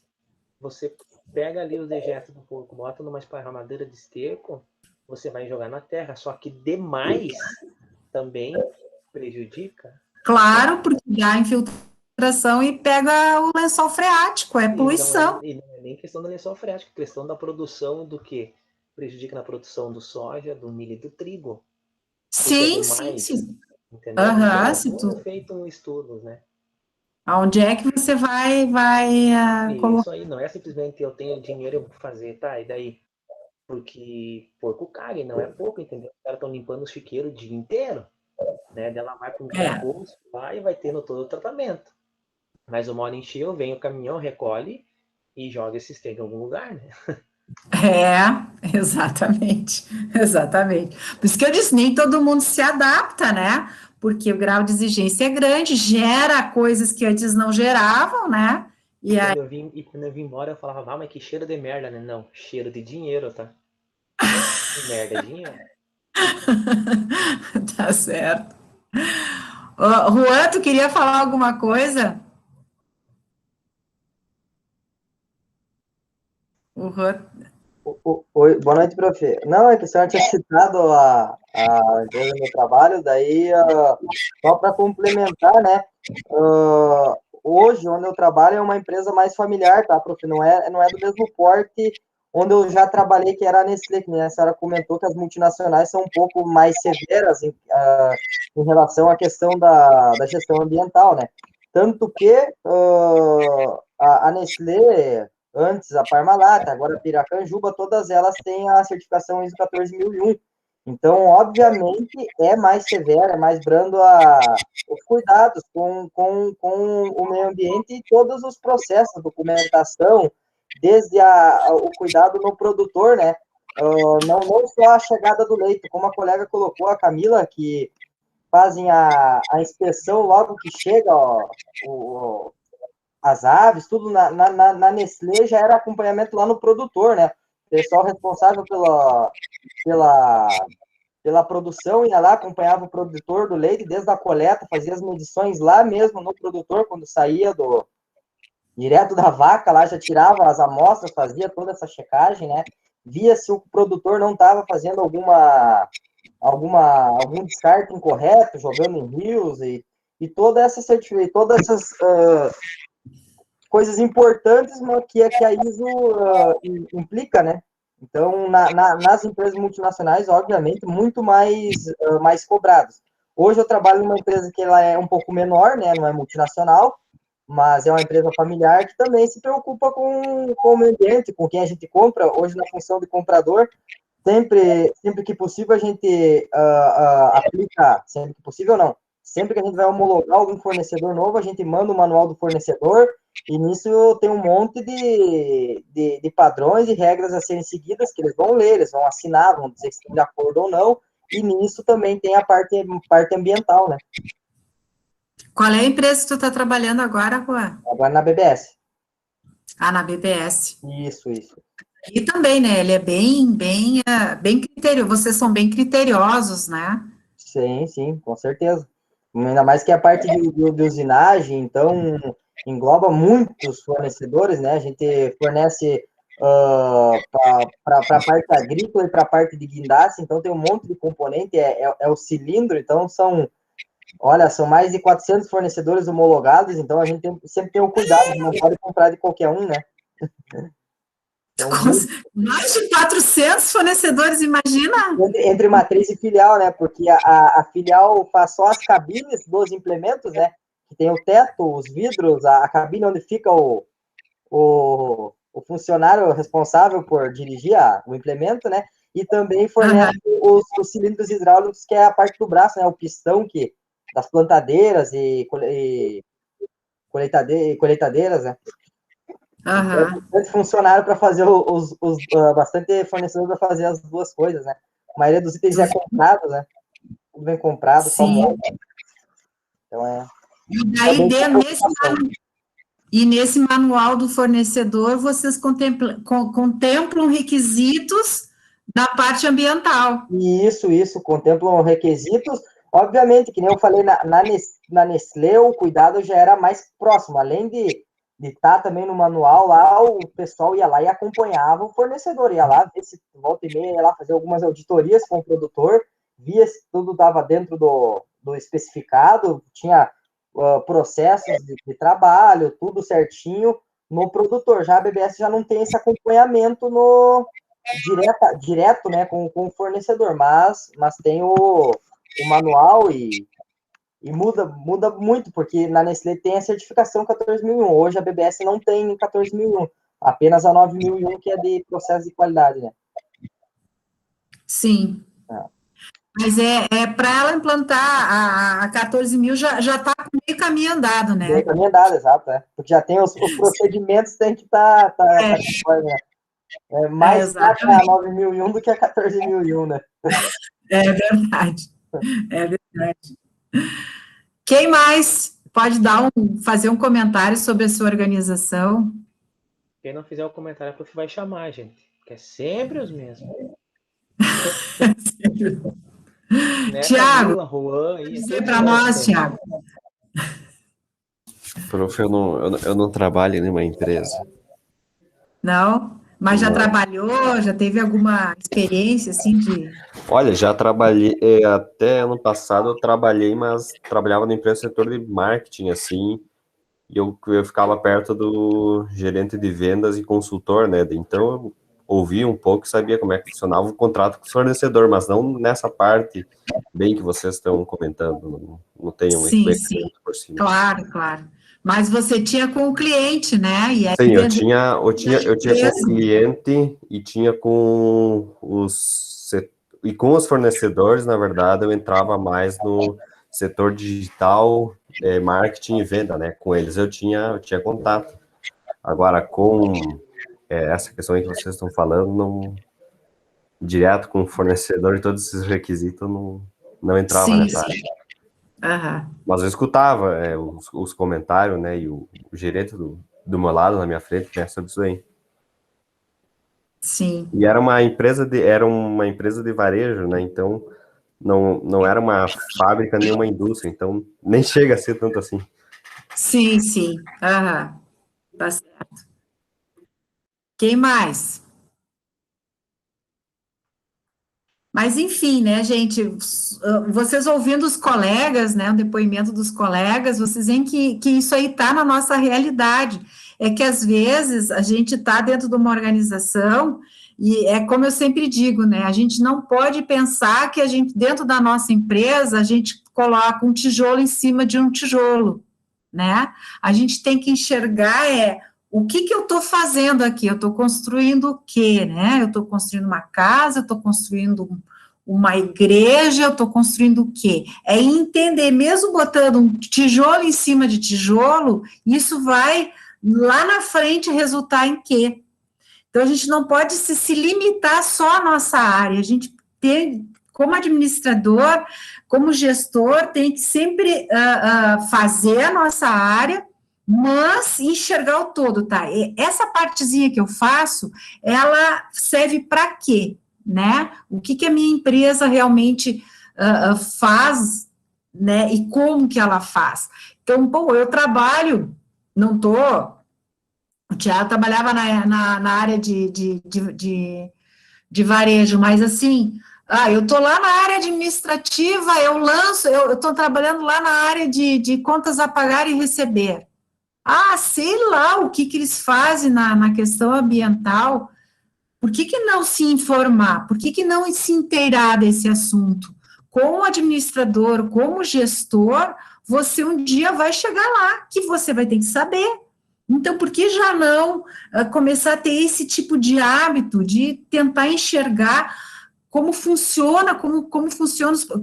Você pega ali os dejetos do porco, bota numa esparramadeira de esterco, você vai jogar na terra, só que demais também prejudica. claro, porque dá infiltração e pega o lençol freático, é poluição. E não é nem questão do lençol freático, é questão da produção do que? Prejudica na produção do soja, do milho e do trigo. Porque é Sim, demais, sim. entendeu? Aham, Então, se tudo tu... é feito um estudo, né? Aonde é que você vai colocar? Isso aí não é simplesmente eu tenho dinheiro, eu vou fazer, tá? E daí? Porque porco caga, e não é pouco, entendeu? Os caras estão limpando os chiqueiros o dia inteiro, né? Daí ela vai para um É, composto lá e vai tendo todo o tratamento. Mas uma hora encheu, vem o caminhão, recolhe e joga esse esteio em algum lugar, né? exatamente, exatamente. Por isso que eu disse, nem todo mundo se adapta, né? Porque o grau de exigência é grande, gera coisas que antes não geravam, né? E E aí, quando eu vim embora, eu falava, mas que cheiro de merda, né? Não, cheiro de dinheiro, tá? E merda é dinheiro. tá certo. Ô, Juan, tu queria falar alguma coisa? O Juan, Oi, boa noite, prof. Não, é que a senhora tinha citado a empresa do meu trabalho, daí, só para complementar, né? Hoje, onde eu trabalho, é uma empresa mais familiar, tá, prof? Não é do mesmo porte onde eu já trabalhei, que era a Nestlé, que a senhora comentou que as multinacionais são um pouco mais severas em relação à questão da gestão ambiental, né? Tanto que a Nestlé, antes a Parmalat, agora a Piracanjuba, todas elas têm a certificação ISO 14001. Então, obviamente, é mais severa, é mais brando os cuidados com o meio ambiente e todos os processos, documentação, desde o cuidado no produtor, né? Não só a chegada do leite, como a colega colocou, a Camila, que fazem a inspeção logo que chega as aves, tudo na Nestlé já era acompanhamento lá no produtor, né? O pessoal responsável pela, pela produção ia lá, acompanhava o produtor do leite desde a coleta, fazia as medições lá mesmo no produtor, quando saía direto da vaca, lá já tirava as amostras, fazia toda essa checagem, né? Via se o produtor não estava fazendo algum descarte incorreto, jogando em rios e todas essas coisas importantes que a ISO implica, né? Então, nas empresas multinacionais, obviamente, muito mais cobrados. Hoje eu trabalho numa empresa que ela é um pouco menor, né? Não é multinacional, mas é uma empresa familiar que também se preocupa com o meio ambiente, com quem a gente compra. Hoje, na função de comprador, sempre que possível, a gente aplica, sempre que possível, não. Sempre que a gente vai homologar algum fornecedor novo, a gente manda o manual do fornecedor, e nisso tem um monte de padrões e regras a serem seguidas, que eles vão ler, eles vão assinar, vão dizer se estão de acordo ou não, e nisso também tem a parte ambiental, né? qual é a empresa que tu está trabalhando agora, Juan? Agora na BBS. Ah, na BBS. Isso. E também, né? Ele é bem criterioso. Vocês são bem criteriosos, né? Sim, com certeza. Ainda mais que a parte de usinagem, então, engloba muitos fornecedores, né? A gente fornece para a parte agrícola e para a parte de guindaste, então tem um monte de componente, é o cilindro, então são mais de 400 fornecedores homologados, então a gente sempre tem o cuidado, não pode comprar de qualquer um, né? Então, Mais de 400 fornecedores, imagina? entre matriz e filial, né? Porque a filial faz só as cabines dos implementos, né? Que tem o teto, os vidros, a cabine onde fica o funcionário responsável por dirigir o implemento, né? E também fornece os cilindros hidráulicos, que é a parte do braço, né? O pistão das plantadeiras e colheitadeiras, né? Bastante funcionário para fazer bastante fornecedor para fazer as duas coisas, né? A maioria dos itens já é comprado, né? Tudo bem comprado, só monta. Então E daí, nesse manual do fornecedor, vocês contemplam requisitos da parte ambiental. Isso, contemplam requisitos. Obviamente, que nem eu falei, na Nestlé, o cuidado já era mais próximo. Além de estar também no manual lá, o pessoal ia lá e acompanhava o fornecedor. Ia lá ver se volta e meia, ia lá fazer algumas auditorias com o produtor, via se tudo estava dentro do especificado, tinha processos de trabalho, tudo certinho no produtor. Já a BBS já não tem esse acompanhamento direto, né, com o fornecedor, mas tem o manual E muda muito, porque na Nestlé tem a certificação 14001. Hoje a BBS não tem 14001, apenas a 9001, que é de processo de qualidade, né? Sim. Mas para ela implantar a 14.000 já está com meio caminho andado, né? Meio caminho andado, exato, porque já tem os procedimentos, tem que estar né? Mais caro a 9001 do que a 14.001, né? É verdade. É verdade. Quem mais pode fazer um comentário sobre a sua organização? Quem não fizer o comentário, a prof vai chamar, gente. Que é sempre os mesmos. Né, Tiago, Camila, Juan, aí, dizer para nós, Tiago. Prof, eu não trabalho em nenhuma empresa. Não? Mas já Não. trabalhou? Já teve alguma experiência, assim, de... Olha, já trabalhei, até ano passado eu trabalhei, mas trabalhava na empresa do setor de marketing, assim, e eu ficava perto do gerente de vendas e consultor, né? Então eu ouvia um pouco e sabia como é que funcionava o contrato com o fornecedor, mas não nessa parte bem que vocês estão comentando, não tenho um conhecimento por cima. Claro. Mas você tinha com o cliente, né? E aí sim, eu tinha com o cliente e tinha com os fornecedores, na verdade, eu entrava mais no setor digital, marketing e venda, né? Com eles eu tinha contato. Agora, com essa questão aí que vocês estão falando, não, direto com o fornecedor e todos esses requisitos, não entrava nessa área. Uhum. Mas eu escutava os comentários, né? E o gerente do meu lado, na minha frente, né, sobre isso aí. Sim. E era uma empresa de varejo, né? Então não era uma fábrica nem uma indústria, então nem chega a ser tanto assim. Sim. Aham. Tá certo. Quem mais? Mas, enfim, né, gente, vocês ouvindo os colegas, né, o depoimento dos colegas, vocês veem que isso aí está na nossa realidade. É que, às vezes, a gente está dentro de uma organização, e é como eu sempre digo, né, a gente não pode pensar que a gente, dentro da nossa empresa, a gente coloca um tijolo em cima de um tijolo, né? A gente tem que enxergar o que eu estou fazendo aqui? Eu estou construindo o quê, né? Eu estou construindo uma casa, eu estou construindo uma igreja, eu estou construindo o quê? É entender, mesmo botando um tijolo em cima de tijolo, isso vai, lá na frente, resultar em quê? Então, a gente não pode se limitar só à nossa área, a gente tem, como administrador, como gestor, tem que sempre fazer a nossa área, mas enxergar o todo, tá? E essa partezinha que eu faço, ela serve para quê, né? O que a minha empresa realmente faz, né? E como que ela faz? Então, bom, eu trabalho, não estou... O Tiago trabalhava na área de varejo, mas assim... eu estou lá na área administrativa, eu estou trabalhando lá na área de contas a pagar e receber. Sei lá o que eles fazem na questão ambiental. Por que não se informar? Por que não se inteirar desse assunto? Como administrador, como gestor, você um dia vai chegar lá, que você vai ter que saber. Então, por que já não começar a ter esse tipo de hábito, de tentar enxergar como funciona,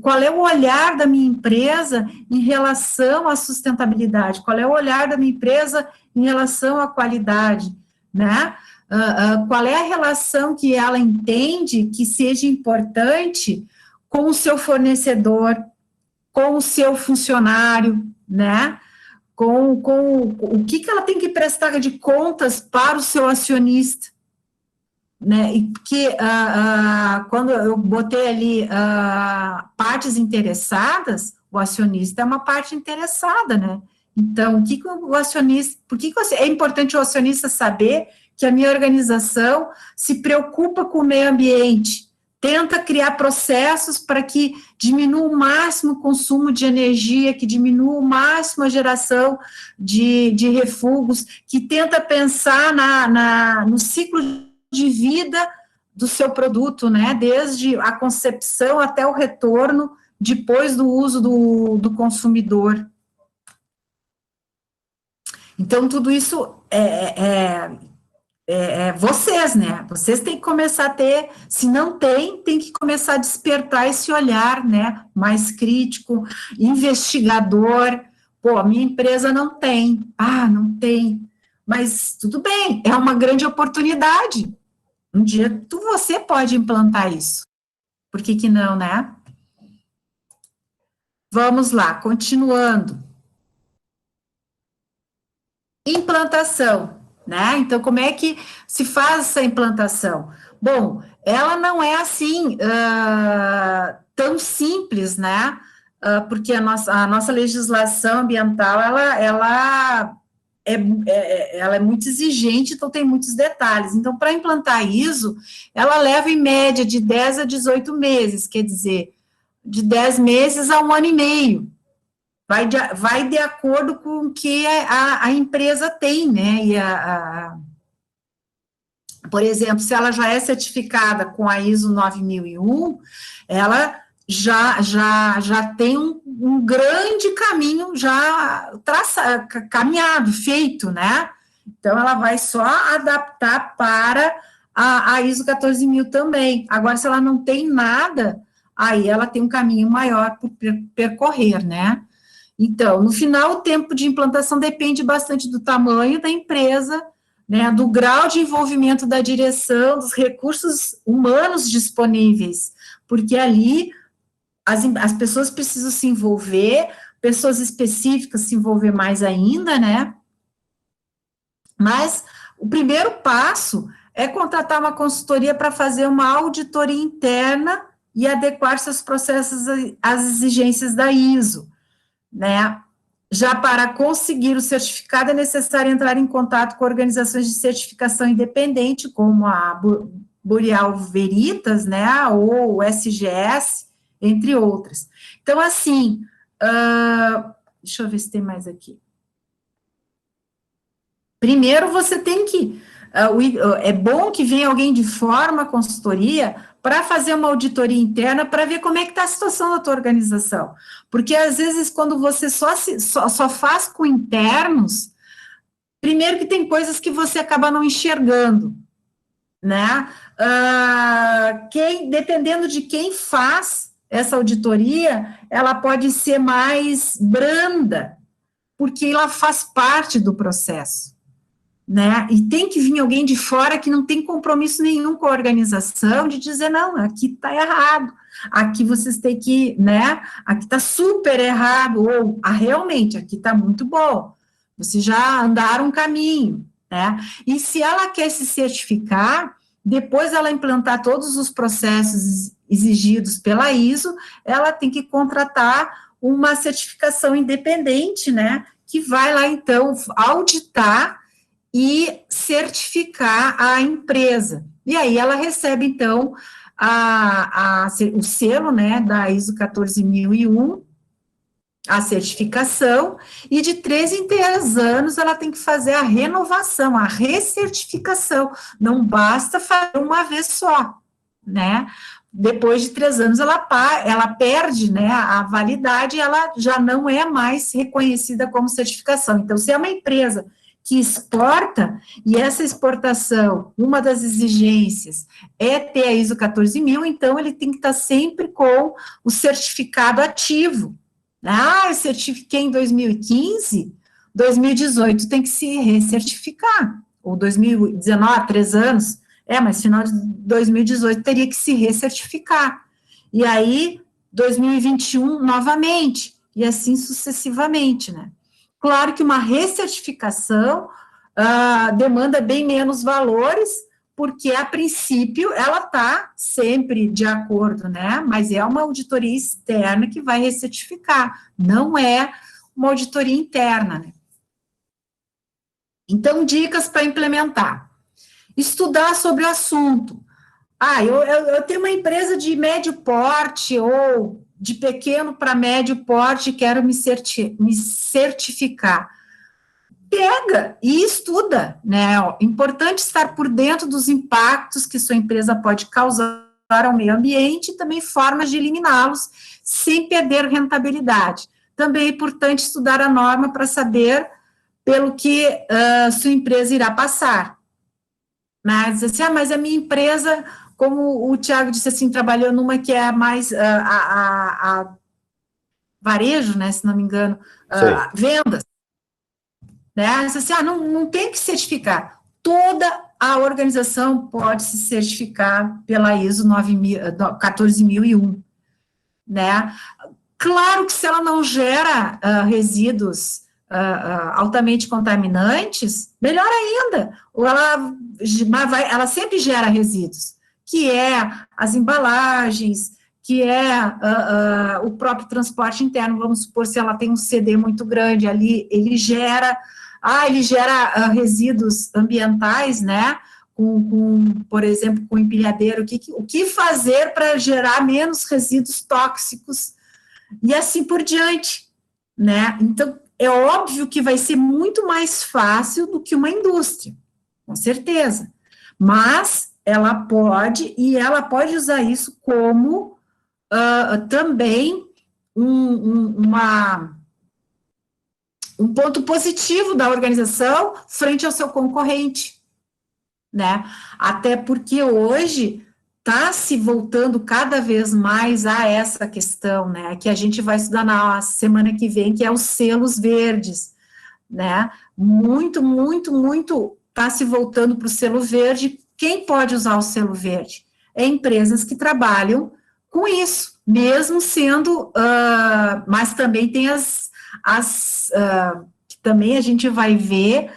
qual é o olhar da minha empresa em relação à sustentabilidade, qual é o olhar da minha empresa em relação à qualidade, né? Qual é a relação que ela entende que seja importante com o seu fornecedor, com o seu funcionário, né? Com o que ela tem que prestar de contas para o seu acionista, né, e porque quando eu botei ali partes interessadas, o acionista é uma parte interessada, né, então, o acionista, é importante o acionista saber que a minha organização se preocupa com o meio ambiente, tenta criar processos para que diminua o máximo o consumo de energia, que diminua o máximo a geração de refugos, que tenta pensar no ciclo de vida do seu produto, né, desde a concepção até o retorno depois do uso do consumidor. Então, tudo isso vocês, né? Vocês têm que começar a ter, se não tem que começar a despertar esse olhar, né? Mais crítico, investigador. Pô, a minha empresa não tem. Ah, não tem. Mas tudo bem, é uma grande oportunidade. Um dia você pode implantar isso. Por que não, né? Vamos lá, continuando. Implantação, né? Então, como é que se faz essa implantação? Bom, ela não é assim tão simples, né? Porque a nossa legislação ambiental, ela é muito exigente, então tem muitos detalhes. Então, para implantar ISO, ela leva em média de 10 a 18 meses, quer dizer, de 10 meses a 1 ano e meio. Vai de acordo com o que a empresa tem, né? Por exemplo, se ela já é certificada com a ISO 9001, ela já tem um grande caminho já caminhado, feito, né? Então, ela vai só adaptar para a ISO 14000 também. Agora, se ela não tem nada, aí ela tem um caminho maior por percorrer, né? Então, no final, o tempo de implantação depende bastante do tamanho da empresa, né, do grau de envolvimento da direção, dos recursos humanos disponíveis, porque ali as pessoas precisam se envolver, pessoas específicas se envolver mais ainda, né? Mas o primeiro passo é contratar uma consultoria para fazer uma auditoria interna e adequar seus processos às exigências da ISO, né? Já para conseguir o certificado é necessário entrar em contato com organizações de certificação independente, como a Boreal Veritas, né, ou o SGS, entre outras. Então, assim, deixa eu ver se tem mais aqui. Primeiro, você tem que... é bom que venha alguém de fora, uma consultoria, para fazer uma auditoria interna, para ver como é que está a situação da tua organização. Porque, às vezes, quando você só faz com internos, primeiro que tem coisas que você acaba não enxergando, né? Dependendo de quem faz essa auditoria, ela pode ser mais branda, porque ela faz parte do processo, né? E tem que vir alguém de fora que não tem compromisso nenhum com a organização, de dizer, não, aqui está errado, aqui vocês têm que, né, aqui está super errado, ou, realmente, aqui está muito bom, vocês já andaram um caminho, né? E se ela quer se certificar, depois ela implantar todos os processos exigidos pela ISO, ela tem que contratar uma certificação independente, né, que vai lá, então, auditar e certificar a empresa. E aí ela recebe, então, o selo, né, da ISO 14001, a certificação, e de 3 em 3 anos ela tem que fazer a renovação, a recertificação. Não basta fazer uma vez só, né? Depois de 3 anos ela perde, né, a validade, ela já não é mais reconhecida como certificação. Então, se é uma empresa que exporta, e essa exportação, uma das exigências é ter a ISO 14000, então ele tem que estar sempre com o certificado ativo. Eu certifiquei em 2015, 2018 tem que se recertificar, ou 2019, 3 anos, mas final de 2018 teria que se recertificar. E aí, 2021, novamente, e assim sucessivamente, né? Claro que uma recertificação demanda bem menos valores, porque, a princípio, ela está sempre de acordo, né? Mas é uma auditoria externa que vai recertificar, não é uma auditoria interna, né? Então, dicas para implementar. Estudar sobre o assunto. Eu tenho uma empresa de médio porte, ou de pequeno para médio porte, quero me certificar. Pega e estuda, né? Importante estar por dentro dos impactos que sua empresa pode causar ao meio ambiente e também formas de eliminá-los sem perder rentabilidade. Também é importante estudar a norma para saber pelo que sua empresa irá passar. Mas, assim, mas a minha empresa, como o Tiago disse assim, trabalhou numa que é mais a varejo, né, se não me engano, vendas, né, assim, não tem que certificar. Toda a organização pode se certificar pela ISO 14001, né. Claro que se ela não gera resíduos altamente contaminantes, melhor ainda, ou ela sempre gera resíduos, que é as embalagens, que é o próprio transporte interno, vamos supor, se ela tem um CD muito grande ali, ele gera resíduos ambientais, né, por exemplo, com empilhadeiro, o que fazer para gerar menos resíduos tóxicos, e assim por diante, né, então, é óbvio que vai ser muito mais fácil do que uma indústria, com certeza, mas ela pode usar isso como também um ponto positivo da organização frente ao seu concorrente, né? Até porque hoje está se voltando cada vez mais a essa questão, né? Que a gente vai estudar na semana que vem, que é os selos verdes, né? Muito está se voltando para o selo verde. Quem pode usar o selo verde? É empresas que trabalham com isso, mesmo sendo, mas também tem que também a gente vai ver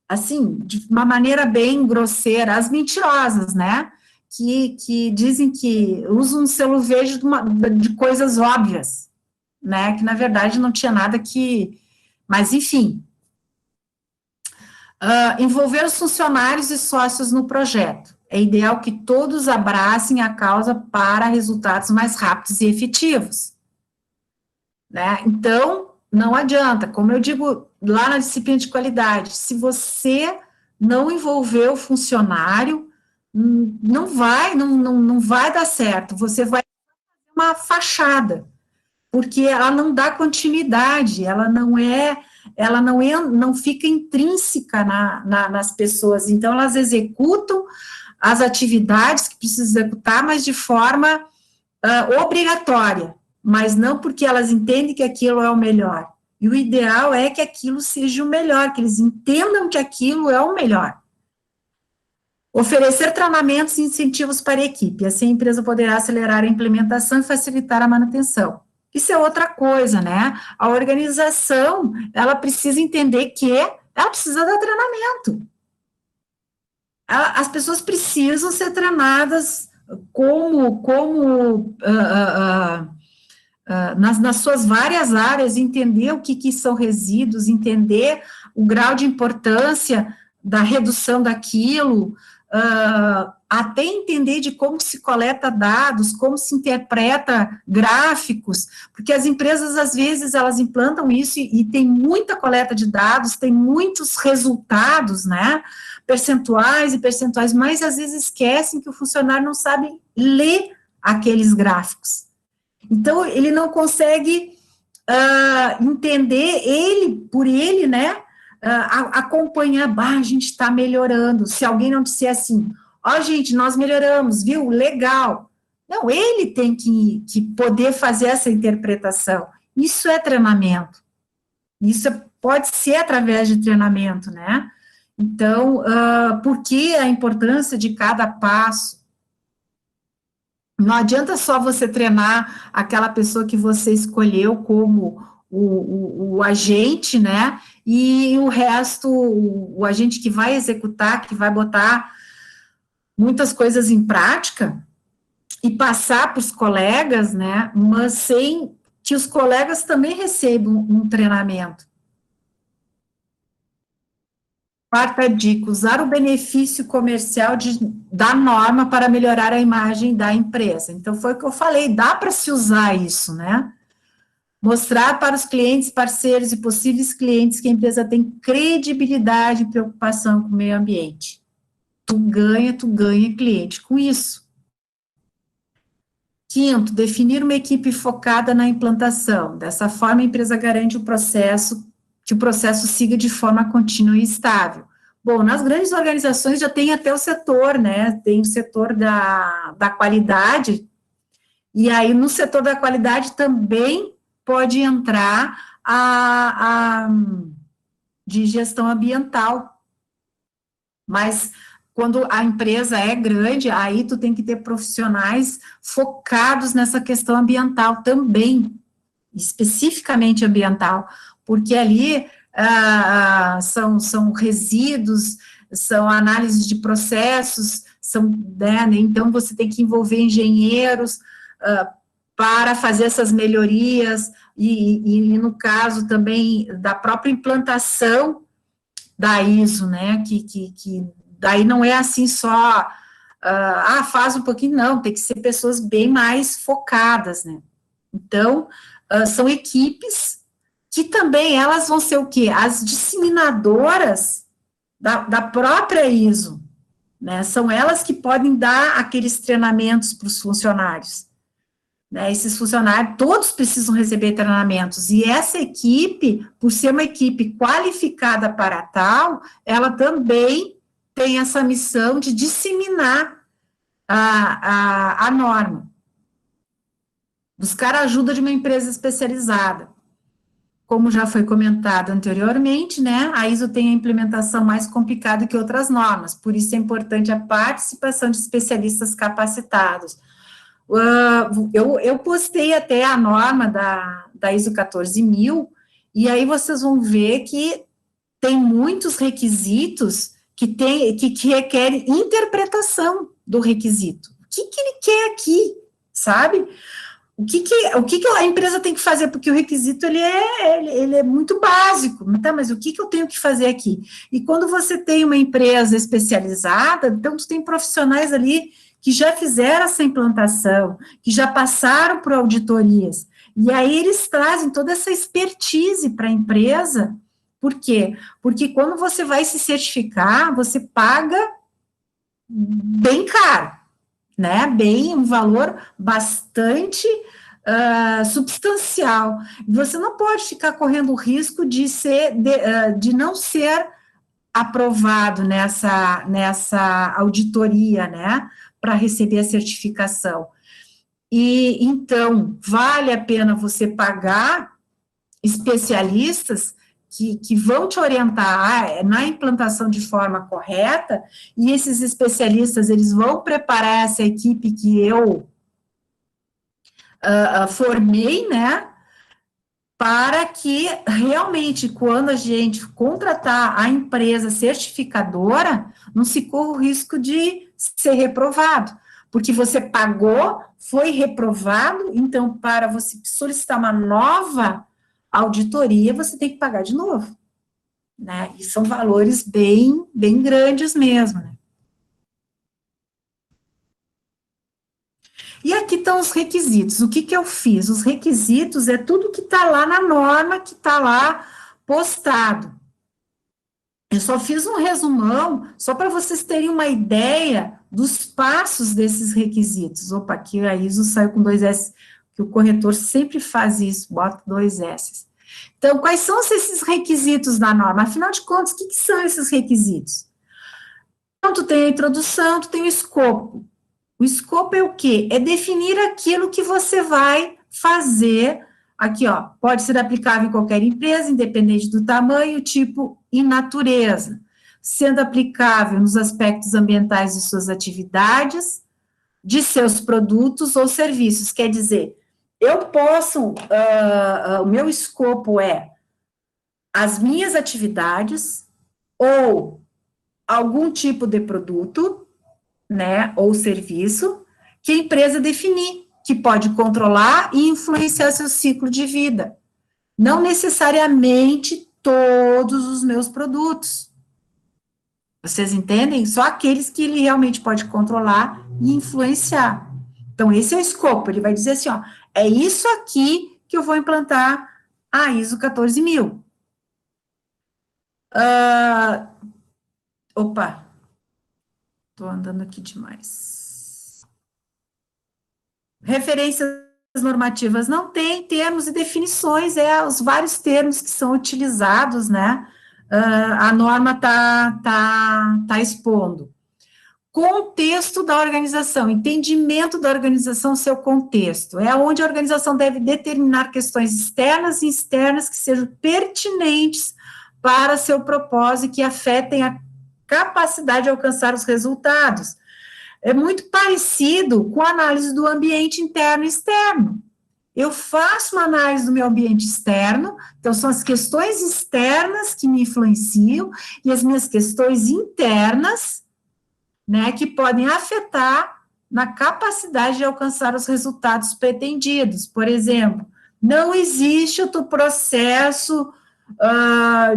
assim, de uma maneira bem grosseira, as mentirosas, né, que dizem que usam um selo verde de coisas óbvias, né, que na verdade não tinha nada que, mas enfim. Envolver os funcionários e sócios no projeto. É ideal que todos abracem a causa para resultados mais rápidos e efetivos, né? Então, não adianta, como eu digo lá na disciplina de qualidade, se você não envolver o funcionário, não vai dar certo, você vai fazer uma fachada, porque ela não dá continuidade, ela não fica intrínseca nas pessoas, então elas executam as atividades que precisam executar, mas de forma obrigatória, mas não porque elas entendem que aquilo é o melhor. E o ideal é que aquilo seja o melhor, que eles entendam que aquilo é o melhor. Oferecer treinamentos e incentivos para a equipe, assim a empresa poderá acelerar a implementação e facilitar a manutenção. Isso é outra coisa, né? A organização, ela precisa entender que ela precisa dar treinamento. As pessoas precisam ser treinadas nas suas várias áreas, entender o que são resíduos, entender o grau de importância da redução daquilo, até entender de como se coleta dados, como se interpreta gráficos, porque as empresas, às vezes, elas implantam isso e tem muita coleta de dados, tem muitos resultados, né, percentuais, mas às vezes esquecem que o funcionário não sabe ler aqueles gráficos. Então, ele não consegue entender por ele, né, acompanhar, a gente está melhorando. Se alguém não disser assim, gente, nós melhoramos, viu, legal. Não, ele tem que poder fazer essa interpretação. Isso é treinamento. Isso pode ser através de treinamento, né? Então, por que a importância de cada passo? Não adianta só você treinar aquela pessoa que você escolheu como o agente, né, e o resto, o agente que vai executar, que vai botar muitas coisas em prática e passar para os colegas, né, mas sem que os colegas também recebam um treinamento. Quarta dica, usar o benefício comercial da norma para melhorar a imagem da empresa. Então, foi o que eu falei, dá para se usar isso, né? Mostrar para os clientes, parceiros e possíveis clientes que a empresa tem credibilidade e preocupação com o meio ambiente. tu ganha cliente com isso. Quinto, definir uma equipe focada na implantação. Dessa forma, a empresa garante que o processo siga de forma contínua e estável. Bom, nas grandes organizações já tem até o setor, né? Tem o setor da qualidade, e aí no setor da qualidade também pode entrar de gestão ambiental. Mas quando a empresa é grande, aí tu tem que ter profissionais focados nessa questão ambiental também, especificamente ambiental, porque ali são resíduos, são análises de processos, né, então você tem que envolver engenheiros para fazer essas melhorias, e no caso também da própria implantação da ISO, né, que daí não é assim só, faz um pouquinho, não, tem que ser pessoas bem mais focadas, né. Então, são equipes que também elas vão ser o quê? As disseminadoras da própria ISO, né, são elas que podem dar aqueles treinamentos para os funcionários, né, esses funcionários, todos precisam receber treinamentos, e essa equipe, por ser uma equipe qualificada para tal, ela também tem essa missão de disseminar a norma, buscar a ajuda de uma empresa especializada. Como já foi comentado anteriormente, né, a ISO tem a implementação mais complicada que outras normas, por isso é importante a participação de especialistas capacitados. Eu postei até a norma da ISO 14000, e aí vocês vão ver que tem muitos requisitos que requerem interpretação do requisito. O que ele quer aqui, sabe? O que a empresa tem que fazer? Porque o requisito, ele é muito básico, tá? Mas o que eu tenho que fazer aqui? E quando você tem uma empresa especializada, então tu tem profissionais ali que já fizeram essa implantação, que já passaram por auditorias, e aí eles trazem toda essa expertise para a empresa. Por quê? Porque quando você vai se certificar, você paga bem caro, né, um valor bastante substancial. Você não pode ficar correndo o risco de não ser aprovado nessa auditoria, né, para receber a certificação. E, então, vale a pena você pagar especialistas que vão te orientar na implantação de forma correta, e esses especialistas, eles vão preparar essa equipe que eu formei, né, para que realmente, quando a gente contratar a empresa certificadora, não se corra o risco de ser reprovado, porque você pagou, foi reprovado, então, para você solicitar uma nova auditoria, você tem que pagar de novo, né, e são valores bem grandes mesmo, né. E aqui estão os requisitos. O que eu fiz? Os requisitos é tudo que está lá na norma, que está lá postado. Eu só fiz um resumão, só para vocês terem uma ideia dos passos desses requisitos. Opa, aqui a ISO saiu com 2 S, que o corretor sempre faz isso, bota 2 S. Então, quais são esses requisitos da norma? Afinal de contas, o que são esses requisitos? Então, tu tem a introdução, tu tem o escopo. O escopo é o quê? É definir aquilo que você vai fazer. Aqui, ó, pode ser aplicável em qualquer empresa, independente do tamanho, tipo e natureza, sendo aplicável nos aspectos ambientais de suas atividades, de seus produtos ou serviços. Quer dizer, eu posso, o meu escopo é as minhas atividades ou algum tipo de produto, né, ou serviço, que a empresa definir, que pode controlar e influenciar seu ciclo de vida. Não necessariamente todos os meus produtos. Vocês entendem? Só aqueles que ele realmente pode controlar e influenciar. Então, esse é o escopo. Ele vai dizer assim, ó, é isso aqui que eu vou implantar a ISO 14000. Opa! Estou andando aqui demais. Referências normativas não tem termos e definições, os vários termos que são utilizados, né? A norma tá expondo. Contexto da organização, entendimento da organização, seu contexto, é onde a organização deve determinar questões externas e externas que sejam pertinentes para seu propósito e que afetem a capacidade de alcançar os resultados. É muito parecido com a análise do ambiente interno e externo. Eu faço uma análise do meu ambiente externo, então são as questões externas que me influenciam e as minhas questões internas, né, que podem afetar na capacidade de alcançar os resultados pretendidos. Por exemplo, não existe outro processo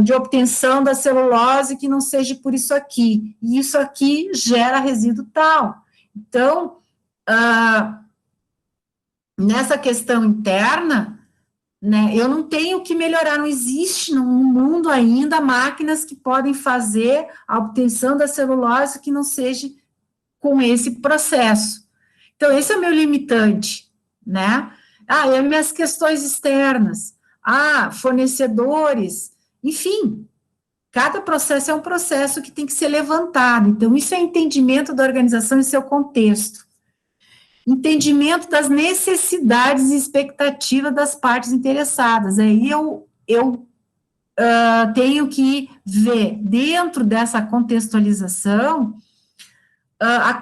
de obtenção da celulose que não seja por isso aqui, e isso aqui gera resíduo tal. Então, nessa questão interna, né, eu não tenho que melhorar, não existe no mundo ainda máquinas que podem fazer a obtenção da celulose que não seja com esse processo. Então, esse é o meu limitante, né? E as minhas questões externas, fornecedores, enfim, cada processo é um processo que tem que ser levantado. Então, isso é entendimento da organização e seu contexto. Entendimento das necessidades e expectativas das partes interessadas. Aí eu tenho que ver, dentro dessa contextualização,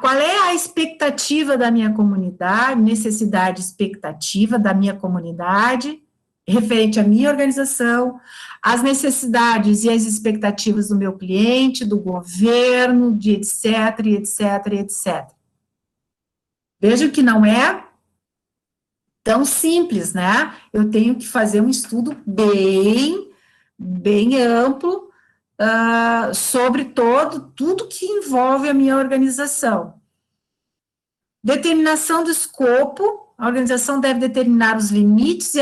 qual é a expectativa da minha comunidade, necessidade e expectativa da minha comunidade, referente à minha organização, as necessidades e as expectativas do meu cliente, do governo, de etc, etc, etc. Vejam que não é tão simples, né? Eu tenho que fazer um estudo bem amplo sobre tudo que envolve a minha organização. Determinação do escopo, a organização deve determinar os limites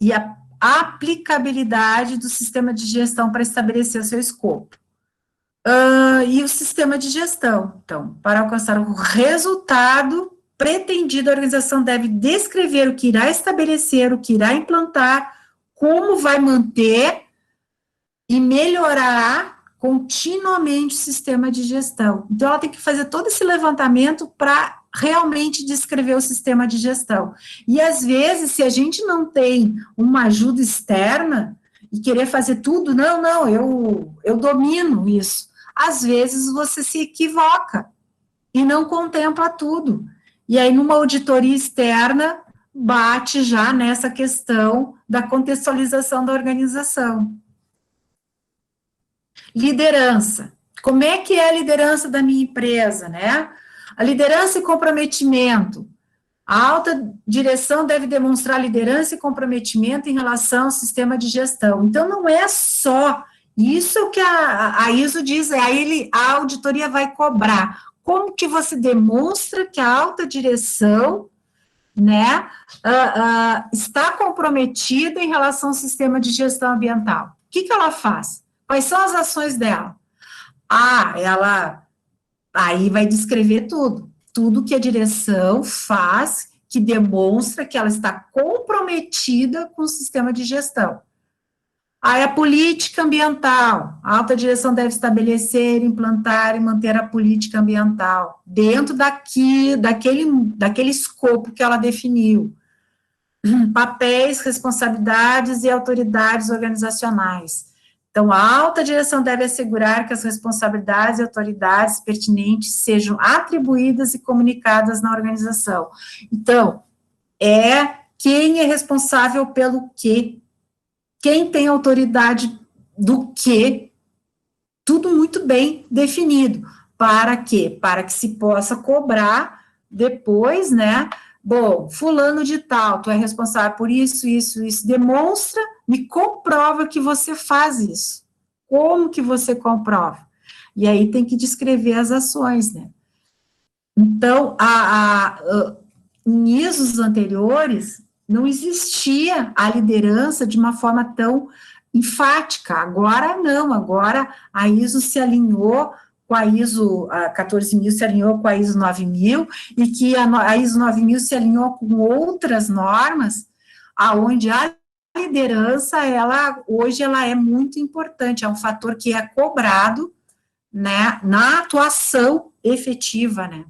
e a aplicabilidade do sistema de gestão para estabelecer o seu escopo. E o sistema de gestão, então, para alcançar o resultado pretendido, a organização deve descrever o que irá estabelecer, o que irá implantar, como vai manter e melhorar continuamente o sistema de gestão. Então, ela tem que fazer todo esse levantamento para realmente descrever o sistema de gestão. E, às vezes, se a gente não tem uma ajuda externa e querer fazer tudo, eu domino isso. Às vezes, você se equivoca e não contempla tudo. E aí, numa auditoria externa, bate já nessa questão da contextualização da organização. Liderança. Como é que é a liderança da minha empresa, né? A liderança e comprometimento. A alta direção deve demonstrar liderança e comprometimento em relação ao sistema de gestão. Então, não é só isso que a ISO diz, aí a auditoria vai cobrar. Como que você demonstra que a alta direção, né, está comprometida em relação ao sistema de gestão ambiental? O que ela faz? Quais são as ações dela? Ela aí vai descrever tudo que a direção faz, que demonstra que ela está comprometida com o sistema de gestão. Aí a política ambiental, a alta direção deve estabelecer, implantar e manter a política ambiental dentro daquele escopo que ela definiu. Papéis, responsabilidades e autoridades organizacionais. Então, a alta direção deve assegurar que as responsabilidades e autoridades pertinentes sejam atribuídas e comunicadas na organização. Então, quem é responsável pelo quê? Quem tem autoridade do quê? Tudo muito bem definido. Para quê? Para que se possa cobrar depois, né? Bom, fulano de tal, tu é responsável por isso, isso, isso. Demonstra, me comprova que você faz isso. Como que você comprova? E aí tem que descrever as ações, né? Então, em ISOs anteriores, não existia a liderança de uma forma tão enfática. Agora não, agora a ISO se alinhou com a ISO 14.000 se alinhou com a ISO 9.000, e que a ISO 9.000 se alinhou com outras normas, aonde a liderança, hoje ela é muito importante, é um fator que é cobrado, né, na atuação efetiva, né.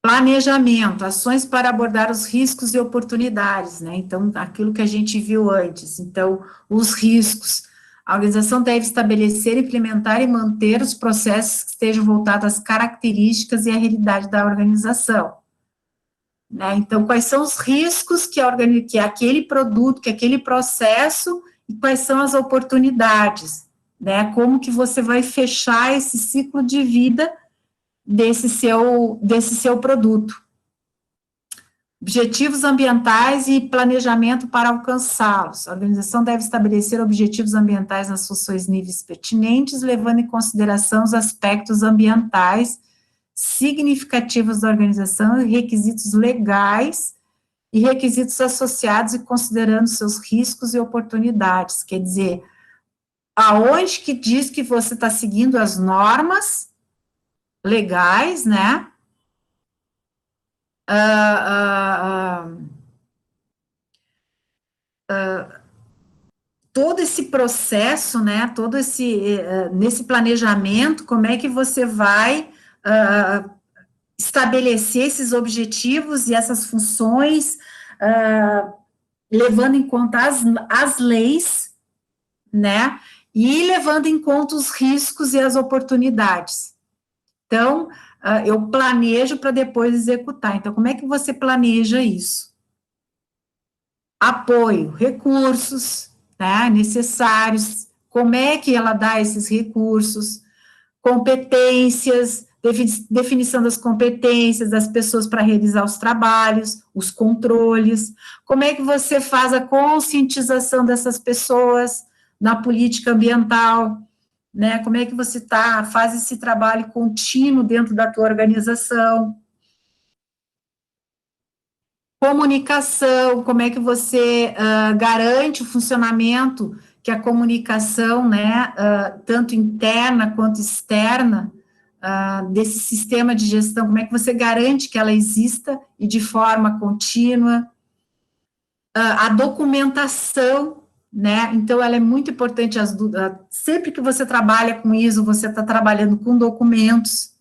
Planejamento, ações para abordar os riscos e oportunidades, né, então, aquilo que a gente viu antes, então, os riscos, a organização deve estabelecer, implementar e manter os processos que estejam voltados às características e à realidade da organização, né, então, quais são os riscos que aquele produto, que aquele processo, e quais são as oportunidades, né, como que você vai fechar esse ciclo de vida desse seu produto. Objetivos ambientais e planejamento para alcançá-los. A organização deve estabelecer objetivos ambientais nas funções níveis pertinentes, levando em consideração os aspectos ambientais significativos da organização, requisitos legais e requisitos associados e considerando seus riscos e oportunidades. Quer dizer, aonde que diz que você está seguindo as normas legais, né? Todo esse processo, né? Todo nesse planejamento, como é que você vai estabelecer esses objetivos e essas funções, levando em conta as leis, né? E levando em conta os riscos e as oportunidades. Então, eu planejo para depois executar. Então, como é que você planeja isso? Apoio, recursos, né, necessários, como é que ela dá esses recursos, competências, definição das competências das pessoas para realizar os trabalhos, os controles, como é que você faz a conscientização dessas pessoas na política ambiental, né, como é que você faz esse trabalho contínuo dentro da tua organização. Comunicação, como é que você garante o funcionamento, que a comunicação, né, tanto interna quanto externa, desse sistema de gestão, como é que você garante que ela exista e de forma contínua. A documentação, né, então ela é muito importante, sempre que você trabalha com ISO, você está trabalhando com documentos,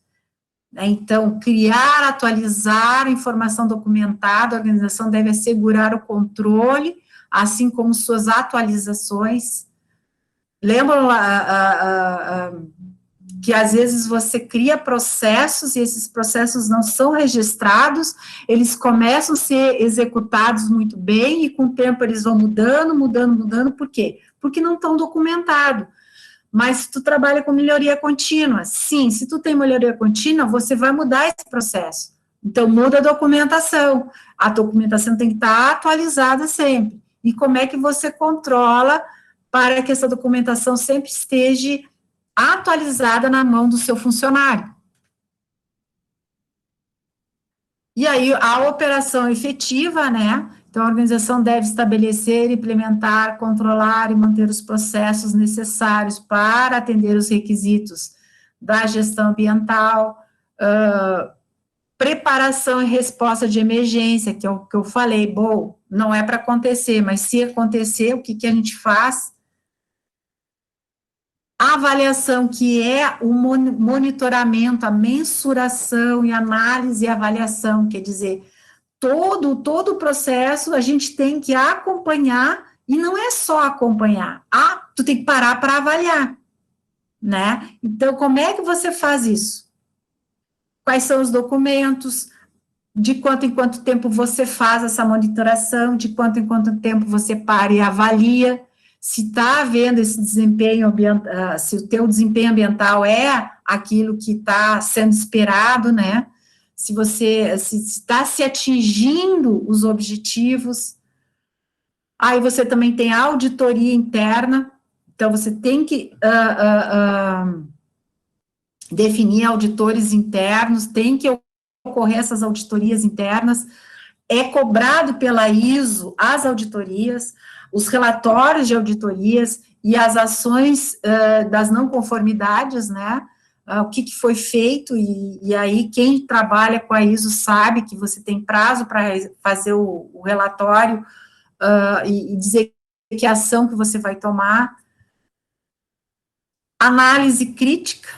né, então, criar, atualizar a informação documentada, a organização deve assegurar o controle, assim como suas atualizações. Lembram que às vezes você cria processos e esses processos não são registrados, eles começam a ser executados muito bem e com o tempo eles vão mudando, por quê? Porque não estão documentados. Mas se tu trabalha com melhoria contínua, sim, se tu tem melhoria contínua, você vai mudar esse processo. Então, muda a documentação tem que estar atualizada sempre. E como é que você controla para que essa documentação sempre esteja atualizada na mão do seu funcionário? E aí, a operação efetiva, né? Então, a organização deve estabelecer, implementar, controlar e manter os processos necessários para atender os requisitos da gestão ambiental, preparação e resposta de emergência, que é o que eu falei, bom, não é para acontecer, mas se acontecer, o que a gente faz? A avaliação, que é o monitoramento, a mensuração e análise e avaliação, quer dizer, todo o processo a gente tem que acompanhar, e não é só acompanhar, tu tem que parar para avaliar, né? Então, como é que você faz isso? Quais são os documentos, de quanto em quanto tempo você faz essa monitoração, de quanto em quanto tempo você para e avalia, se está havendo esse desempenho ambiental, se o teu desempenho ambiental é aquilo que está sendo esperado, né? Se está se atingindo os objetivos. Aí você também tem a auditoria interna, então você tem que definir auditores internos, tem que ocorrer essas auditorias internas, é cobrado pela ISO as auditorias, os relatórios de auditorias, e as ações das não conformidades, né, o que foi feito, e aí quem trabalha com a ISO sabe que você tem prazo para fazer o relatório e dizer que ação que você vai tomar. Análise crítica,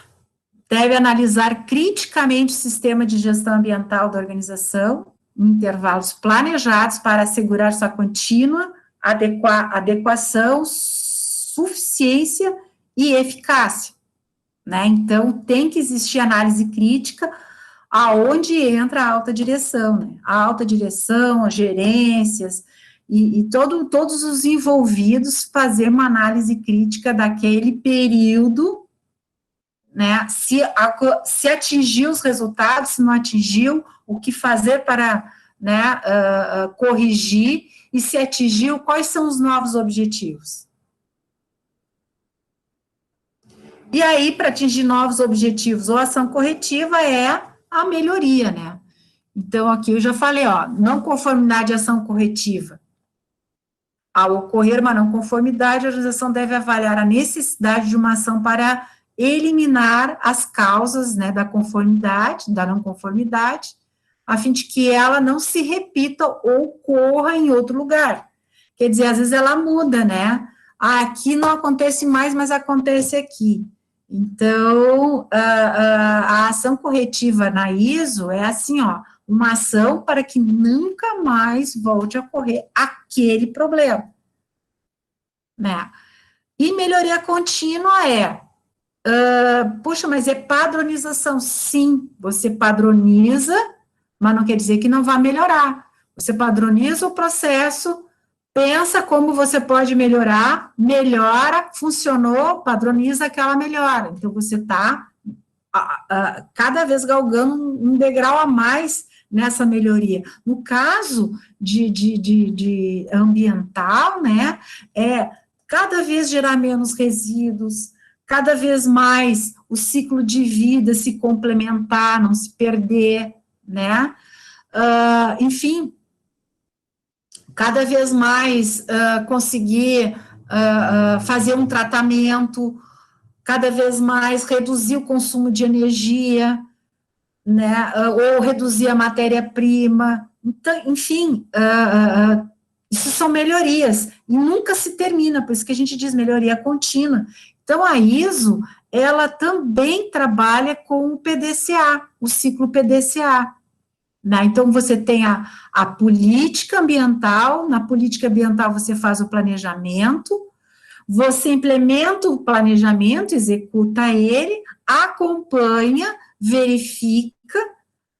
deve analisar criticamente o sistema de gestão ambiental da organização, em intervalos planejados para assegurar sua contínua adequação, suficiência e eficácia, né? Então, tem que existir análise crítica aonde entra a alta direção, né? A alta direção, as gerências e todos os envolvidos fazer uma análise crítica daquele período, né? Se atingiu os resultados, se não atingiu, o que fazer para, né, corrigir, e se atingiu, quais são os novos objetivos. E aí, para atingir novos objetivos ou ação corretiva, é a melhoria, né? Então, aqui eu já falei, ó, não conformidade e ação corretiva. Ao ocorrer uma não conformidade, a organização deve avaliar a necessidade de uma ação para eliminar as causas, né, da conformidade, da não conformidade, a fim de que ela não se repita ou ocorra em outro lugar. Quer dizer, às vezes ela muda, né? Aqui não acontece mais, mas acontece aqui. Então, a ação corretiva na ISO é assim, ó, uma ação para que nunca mais volte a ocorrer aquele problema, né? E melhoria contínua puxa, mas é padronização. Sim, você padroniza, mas não quer dizer que não vai melhorar. Você padroniza o processo, pensa como você pode melhorar, melhora, funcionou, padroniza aquela melhora. Então, você está cada vez galgando um degrau a mais nessa melhoria. No caso de ambiental, né, cada vez gerar menos resíduos, cada vez mais o ciclo de vida se complementar, não se perder, né, enfim, cada vez mais conseguir fazer um tratamento, cada vez mais reduzir o consumo de energia, né, ou reduzir a matéria-prima, então, enfim, isso são melhorias, e nunca se termina, por isso que a gente diz melhoria contínua. Então, a ISO, ela também trabalha com o PDCA, o ciclo PDCA, né? Então, você tem a política ambiental, na política ambiental você faz o planejamento, você implementa o planejamento, executa ele, acompanha, verifica,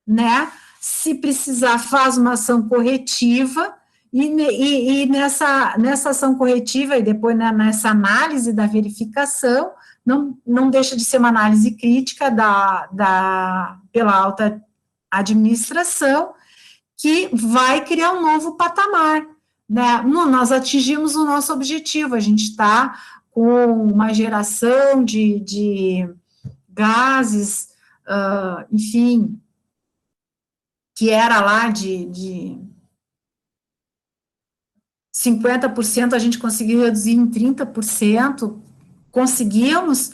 né? Se precisar, faz uma ação corretiva, e nessa ação corretiva, e depois nessa análise da verificação, não deixa de ser uma análise crítica pela alta administração, que vai criar um novo patamar, né? Nós atingimos o nosso objetivo, a gente está com uma geração de gases, enfim, que era lá de 50%, a gente conseguiu reduzir em 30%, conseguimos,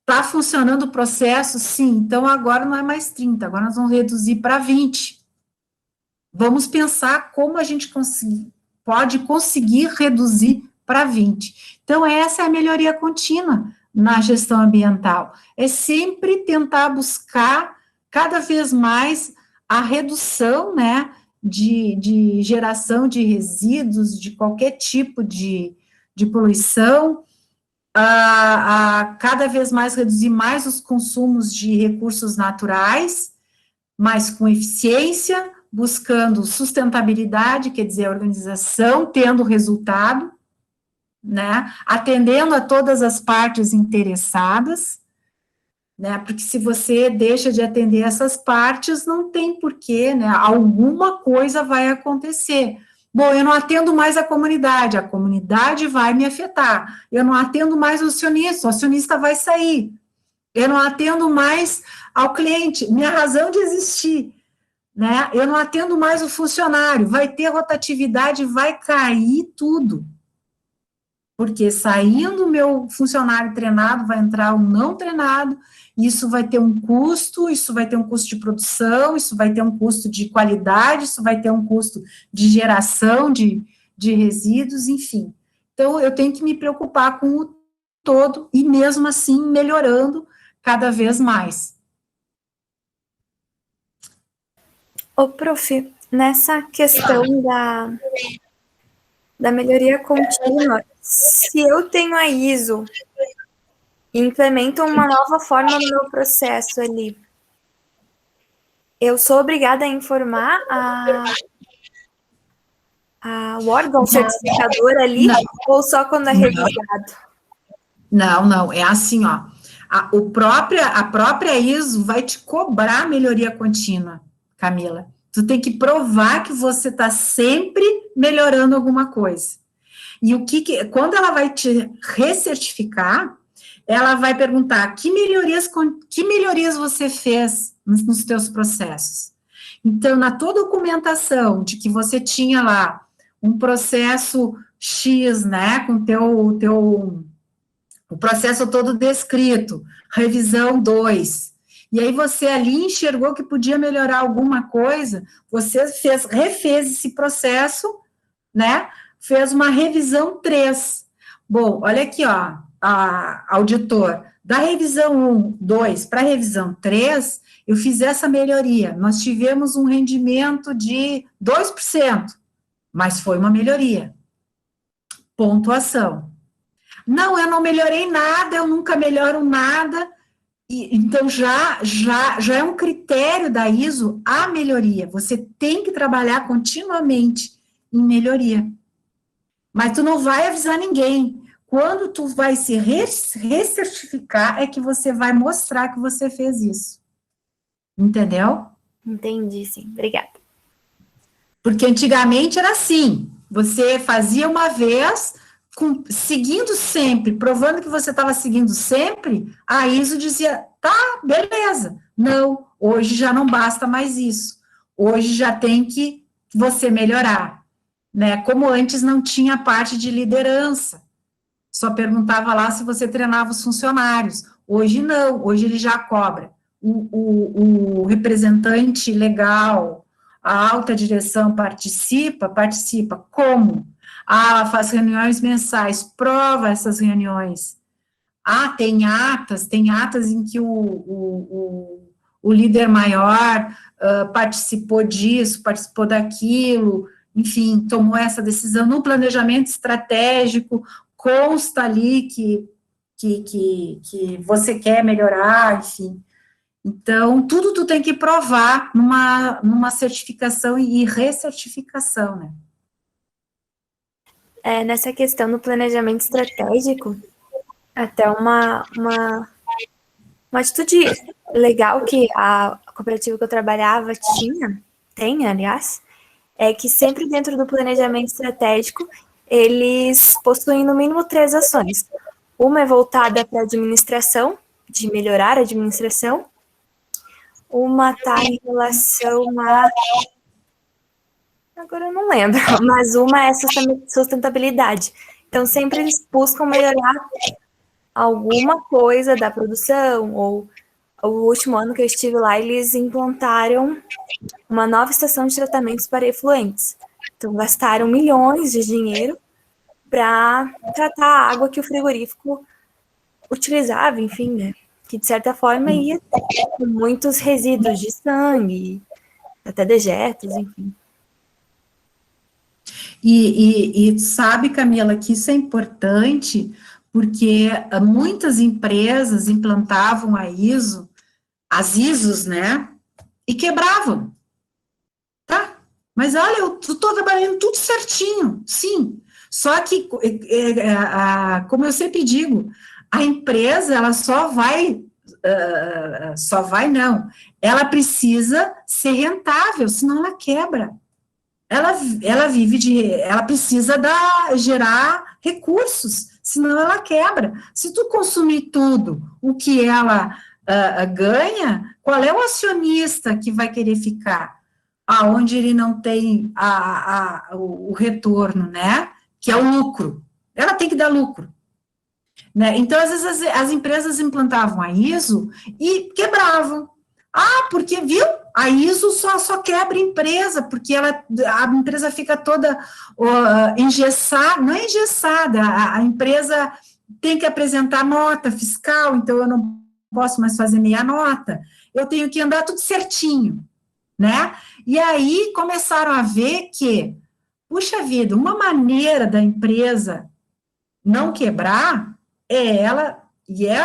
está funcionando o processo, sim, então agora não é mais 30%, agora nós vamos reduzir para 20%. Vamos pensar como a gente pode conseguir reduzir para 20%. Então, essa é a melhoria contínua na gestão ambiental, é sempre tentar buscar cada vez mais a redução, né, de geração de resíduos, de qualquer tipo de poluição, a cada vez mais reduzir mais os consumos de recursos naturais, mas com eficiência, buscando sustentabilidade, quer dizer, a organização tendo resultado, né, atendendo a todas as partes interessadas, né, porque se você deixa de atender essas partes, não tem porquê, né, alguma coisa vai acontecer. Bom, eu não atendo mais a comunidade vai me afetar, eu não atendo mais o acionista vai sair, eu não atendo mais ao cliente, minha razão de existir, né, eu não atendo mais o funcionário, vai ter rotatividade, vai cair tudo. Porque saindo o meu funcionário treinado, vai entrar um não treinado, isso vai ter um custo, isso vai ter um custo de produção, isso vai ter um custo de qualidade, isso vai ter um custo de geração de resíduos, enfim. Então, eu tenho que me preocupar com o todo, e mesmo assim, melhorando cada vez mais. Ô, prof, nessa questão da melhoria contínua, se eu tenho a ISO e implemento uma nova forma no meu processo ali, eu sou obrigada a informar o órgão certificador ali, Não. ou só quando é revisado? Não, é assim, ó, a própria ISO vai te cobrar melhoria contínua, Camila. Tu tem que provar que você está sempre melhorando alguma coisa. E quando ela vai te recertificar, ela vai perguntar que melhorias você fez nos teus processos. Então, na tua documentação de que você tinha lá um processo X, né, com o processo todo descrito, revisão 2, e aí você ali enxergou que podia melhorar alguma coisa, você refez esse processo, né, fez uma revisão 3. Bom, olha aqui, ó, auditor, da revisão 1, 2 para a revisão 3, eu fiz essa melhoria, nós tivemos um rendimento de 2%, mas foi uma melhoria. Pontuação. Não, eu não melhorei nada, eu nunca melhoro nada. Então, já é um critério da ISO a melhoria. Você tem que trabalhar continuamente em melhoria. Mas tu não vai avisar ninguém. Quando tu vai se recertificar, é que você vai mostrar que você fez isso. Entendeu? Entendi, sim. Obrigada. Porque antigamente era assim. Você fazia uma vez, seguindo sempre, provando que você estava seguindo sempre, a ISO dizia, tá, beleza. Não, hoje já não basta mais isso. Hoje já tem que você melhorar, né? Como antes não tinha parte de liderança, só perguntava lá se você treinava os funcionários. Hoje não, hoje ele já cobra. O representante legal, a alta direção participa como? Ah, faz reuniões mensais, prova essas reuniões. Ah, tem atas em que o líder maior participou disso, participou daquilo, enfim, tomou essa decisão no planejamento estratégico, consta ali que você quer melhorar, enfim. Então, tudo tu tem que provar numa certificação e recertificação, né? Nessa questão do planejamento estratégico, até uma atitude legal que a cooperativa que eu trabalhava tem, aliás, é que sempre dentro do planejamento estratégico, eles possuem no mínimo 3 ações. Uma é voltada para a administração, de melhorar a administração. Uma está em relação a... Agora eu não lembro, mas uma é sustentabilidade. Então, sempre eles buscam melhorar alguma coisa da produção, ou o último ano que eu estive lá, eles implantaram uma nova estação de tratamentos para efluentes. Então, gastaram milhões de dinheiro para tratar a água que o frigorífico utilizava, enfim, né? Que, de certa forma, ia com muitos resíduos de sangue, até dejetos, enfim. E sabe, Camila, que isso é importante, porque muitas empresas implantavam as ISOs, né, e quebravam, tá? Mas olha, eu estou trabalhando tudo certinho, sim, só que, como eu sempre digo, a empresa, ela ela precisa ser rentável, senão ela quebra. Ela precisa gerar recursos, senão ela quebra. Se tu consumir tudo o que ela ganha, qual é o acionista que vai querer ficar? Onde ele não tem o retorno, né? Que é o lucro. ela tem que dar lucro. Né? Então, às vezes, as empresas implantavam a ISO e quebravam. Ah, porque, viu? A ISO só quebra a empresa, porque a empresa fica toda engessada, não é engessada, a empresa tem que apresentar nota fiscal, então eu não posso mais fazer meia nota, eu tenho que andar tudo certinho, né? E aí começaram a ver que, puxa vida, uma maneira da empresa não quebrar é ela, e é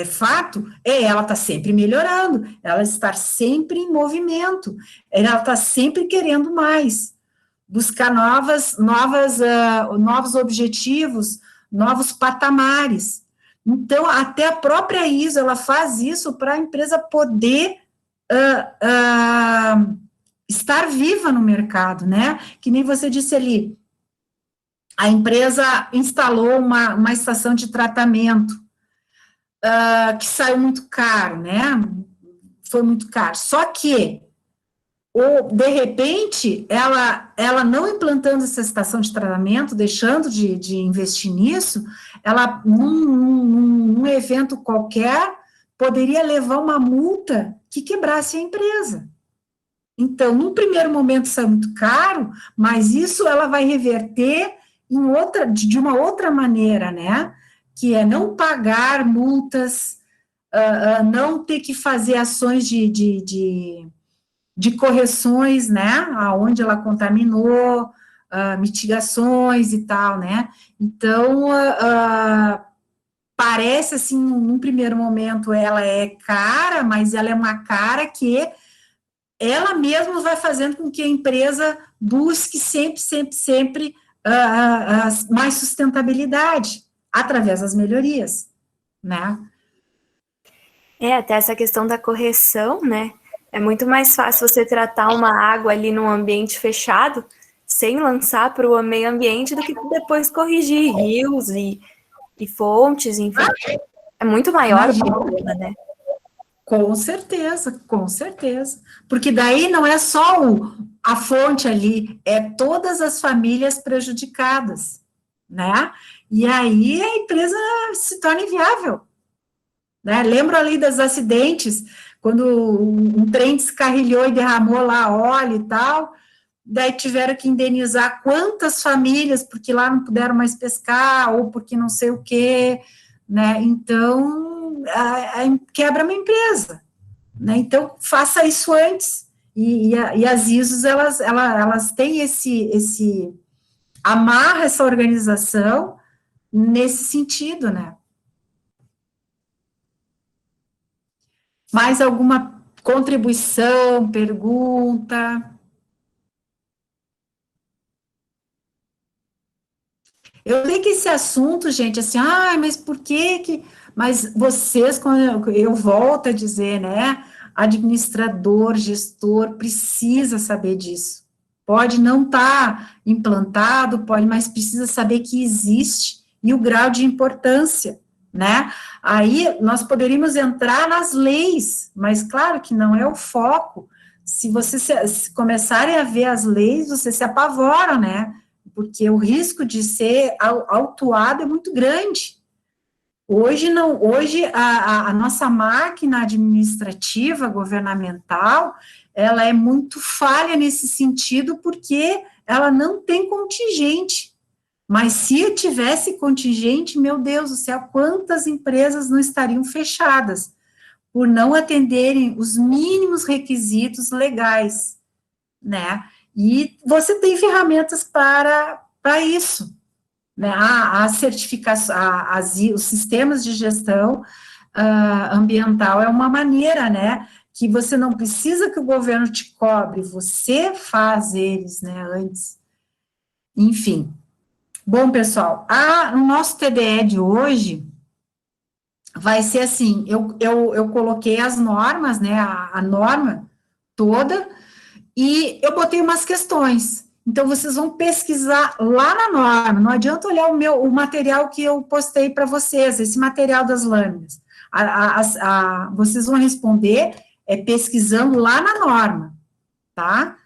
fato, ela está sempre melhorando, ela está sempre em movimento, ela está sempre querendo mais, buscar novos objetivos, novos patamares. Então, até a própria ISO, ela faz isso para a empresa poder estar viva no mercado, né? Que nem você disse ali, a empresa instalou uma estação de tratamento, que saiu muito caro, né? Foi muito caro. Só que, de repente, ela não implantando essa estação de tratamento, deixando de investir nisso, ela, num evento qualquer, poderia levar uma multa que quebrasse a empresa. Então, num primeiro momento, isso é muito caro, mas isso ela vai reverter de uma outra maneira, né? Que é não pagar multas, não ter que fazer ações de correções, né, aonde ela contaminou, mitigações e tal, né, então, parece, assim, num primeiro momento, ela é cara, mas ela é uma cara que ela mesma vai fazendo com que a empresa busque sempre mais sustentabilidade, através das melhorias, né. Até essa questão da correção, né? É muito mais fácil você tratar uma água ali num ambiente fechado, sem lançar para o meio ambiente, do que depois corrigir rios e fontes, enfim. É muito maior o problema, né? Com certeza, com certeza. Porque daí não é só a fonte ali, é todas as famílias prejudicadas, né? E aí a empresa se torna inviável. Né? Lembro ali dos acidentes, quando um trem descarrilhou e derramou lá óleo e tal, daí tiveram que indenizar quantas famílias, porque lá não puderam mais pescar, ou porque não sei o quê, né? Então, quebra uma empresa, né? Então, faça isso antes. E as ISOs, elas têm amarra essa organização nesse sentido, né? Mais alguma contribuição, pergunta? Eu sei que esse assunto, gente, assim, mas por que... Mas vocês, quando eu volto a dizer, né, administrador, gestor, precisa saber disso. Pode não estar implantado, mas precisa saber que existe e o grau de importância, né? Aí nós poderíamos entrar nas leis, mas claro que não é o foco. Se vocês se começarem a ver as leis, vocês se apavoram, né? Porque o risco de ser autuado é muito grande. Hoje a nossa máquina administrativa, governamental, ela é muito falha nesse sentido, porque ela não tem contingente. Mas se eu tivesse contingente, meu Deus do céu, quantas empresas não estariam fechadas, por não atenderem os mínimos requisitos legais, né? E você tem ferramentas para isso, né? A certificação, os sistemas de gestão ambiental é uma maneira, né? Que você não precisa que o governo te cobre, você faz eles, né? Antes. Enfim. Bom, pessoal, o nosso TDE de hoje vai ser assim, eu coloquei as normas, né? A norma toda, e eu botei umas questões. Então, vocês vão pesquisar lá na norma, não adianta olhar o material que eu postei para vocês, esse material das lâminas. Vocês vão responder pesquisando lá na norma, tá?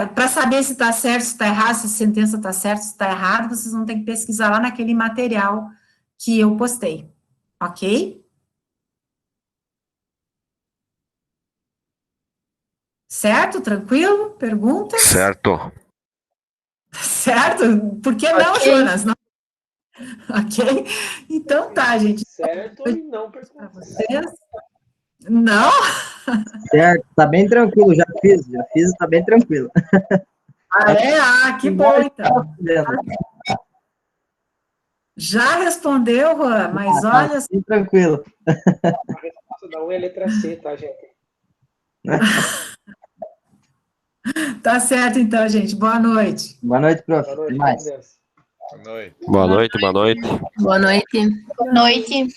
para saber se está certo, se está errado, se a sentença está certa, se está errada, vocês vão ter que pesquisar lá naquele material que eu postei, ok? Certo? Tranquilo? Perguntas? Certo. Certo? Por que não, Ok. Jonas? Não. Ok? Então tá, gente. Certo e não Para pergunta. vocês. Não? Certo, tá bem tranquilo, já fiz, tá bem tranquilo. Ah, é? Ah, que bom, então. Fazendo. Já respondeu, Juan, mas olha, Tá bem tranquilo. A resposta da 1 é a letra C, tá, gente? tá certo então, gente. Boa noite. Boa noite, prof. Boa Até noite, mais. com Deus. Boa noite. Boa noite, boa noite. Boa noite. Boa noite.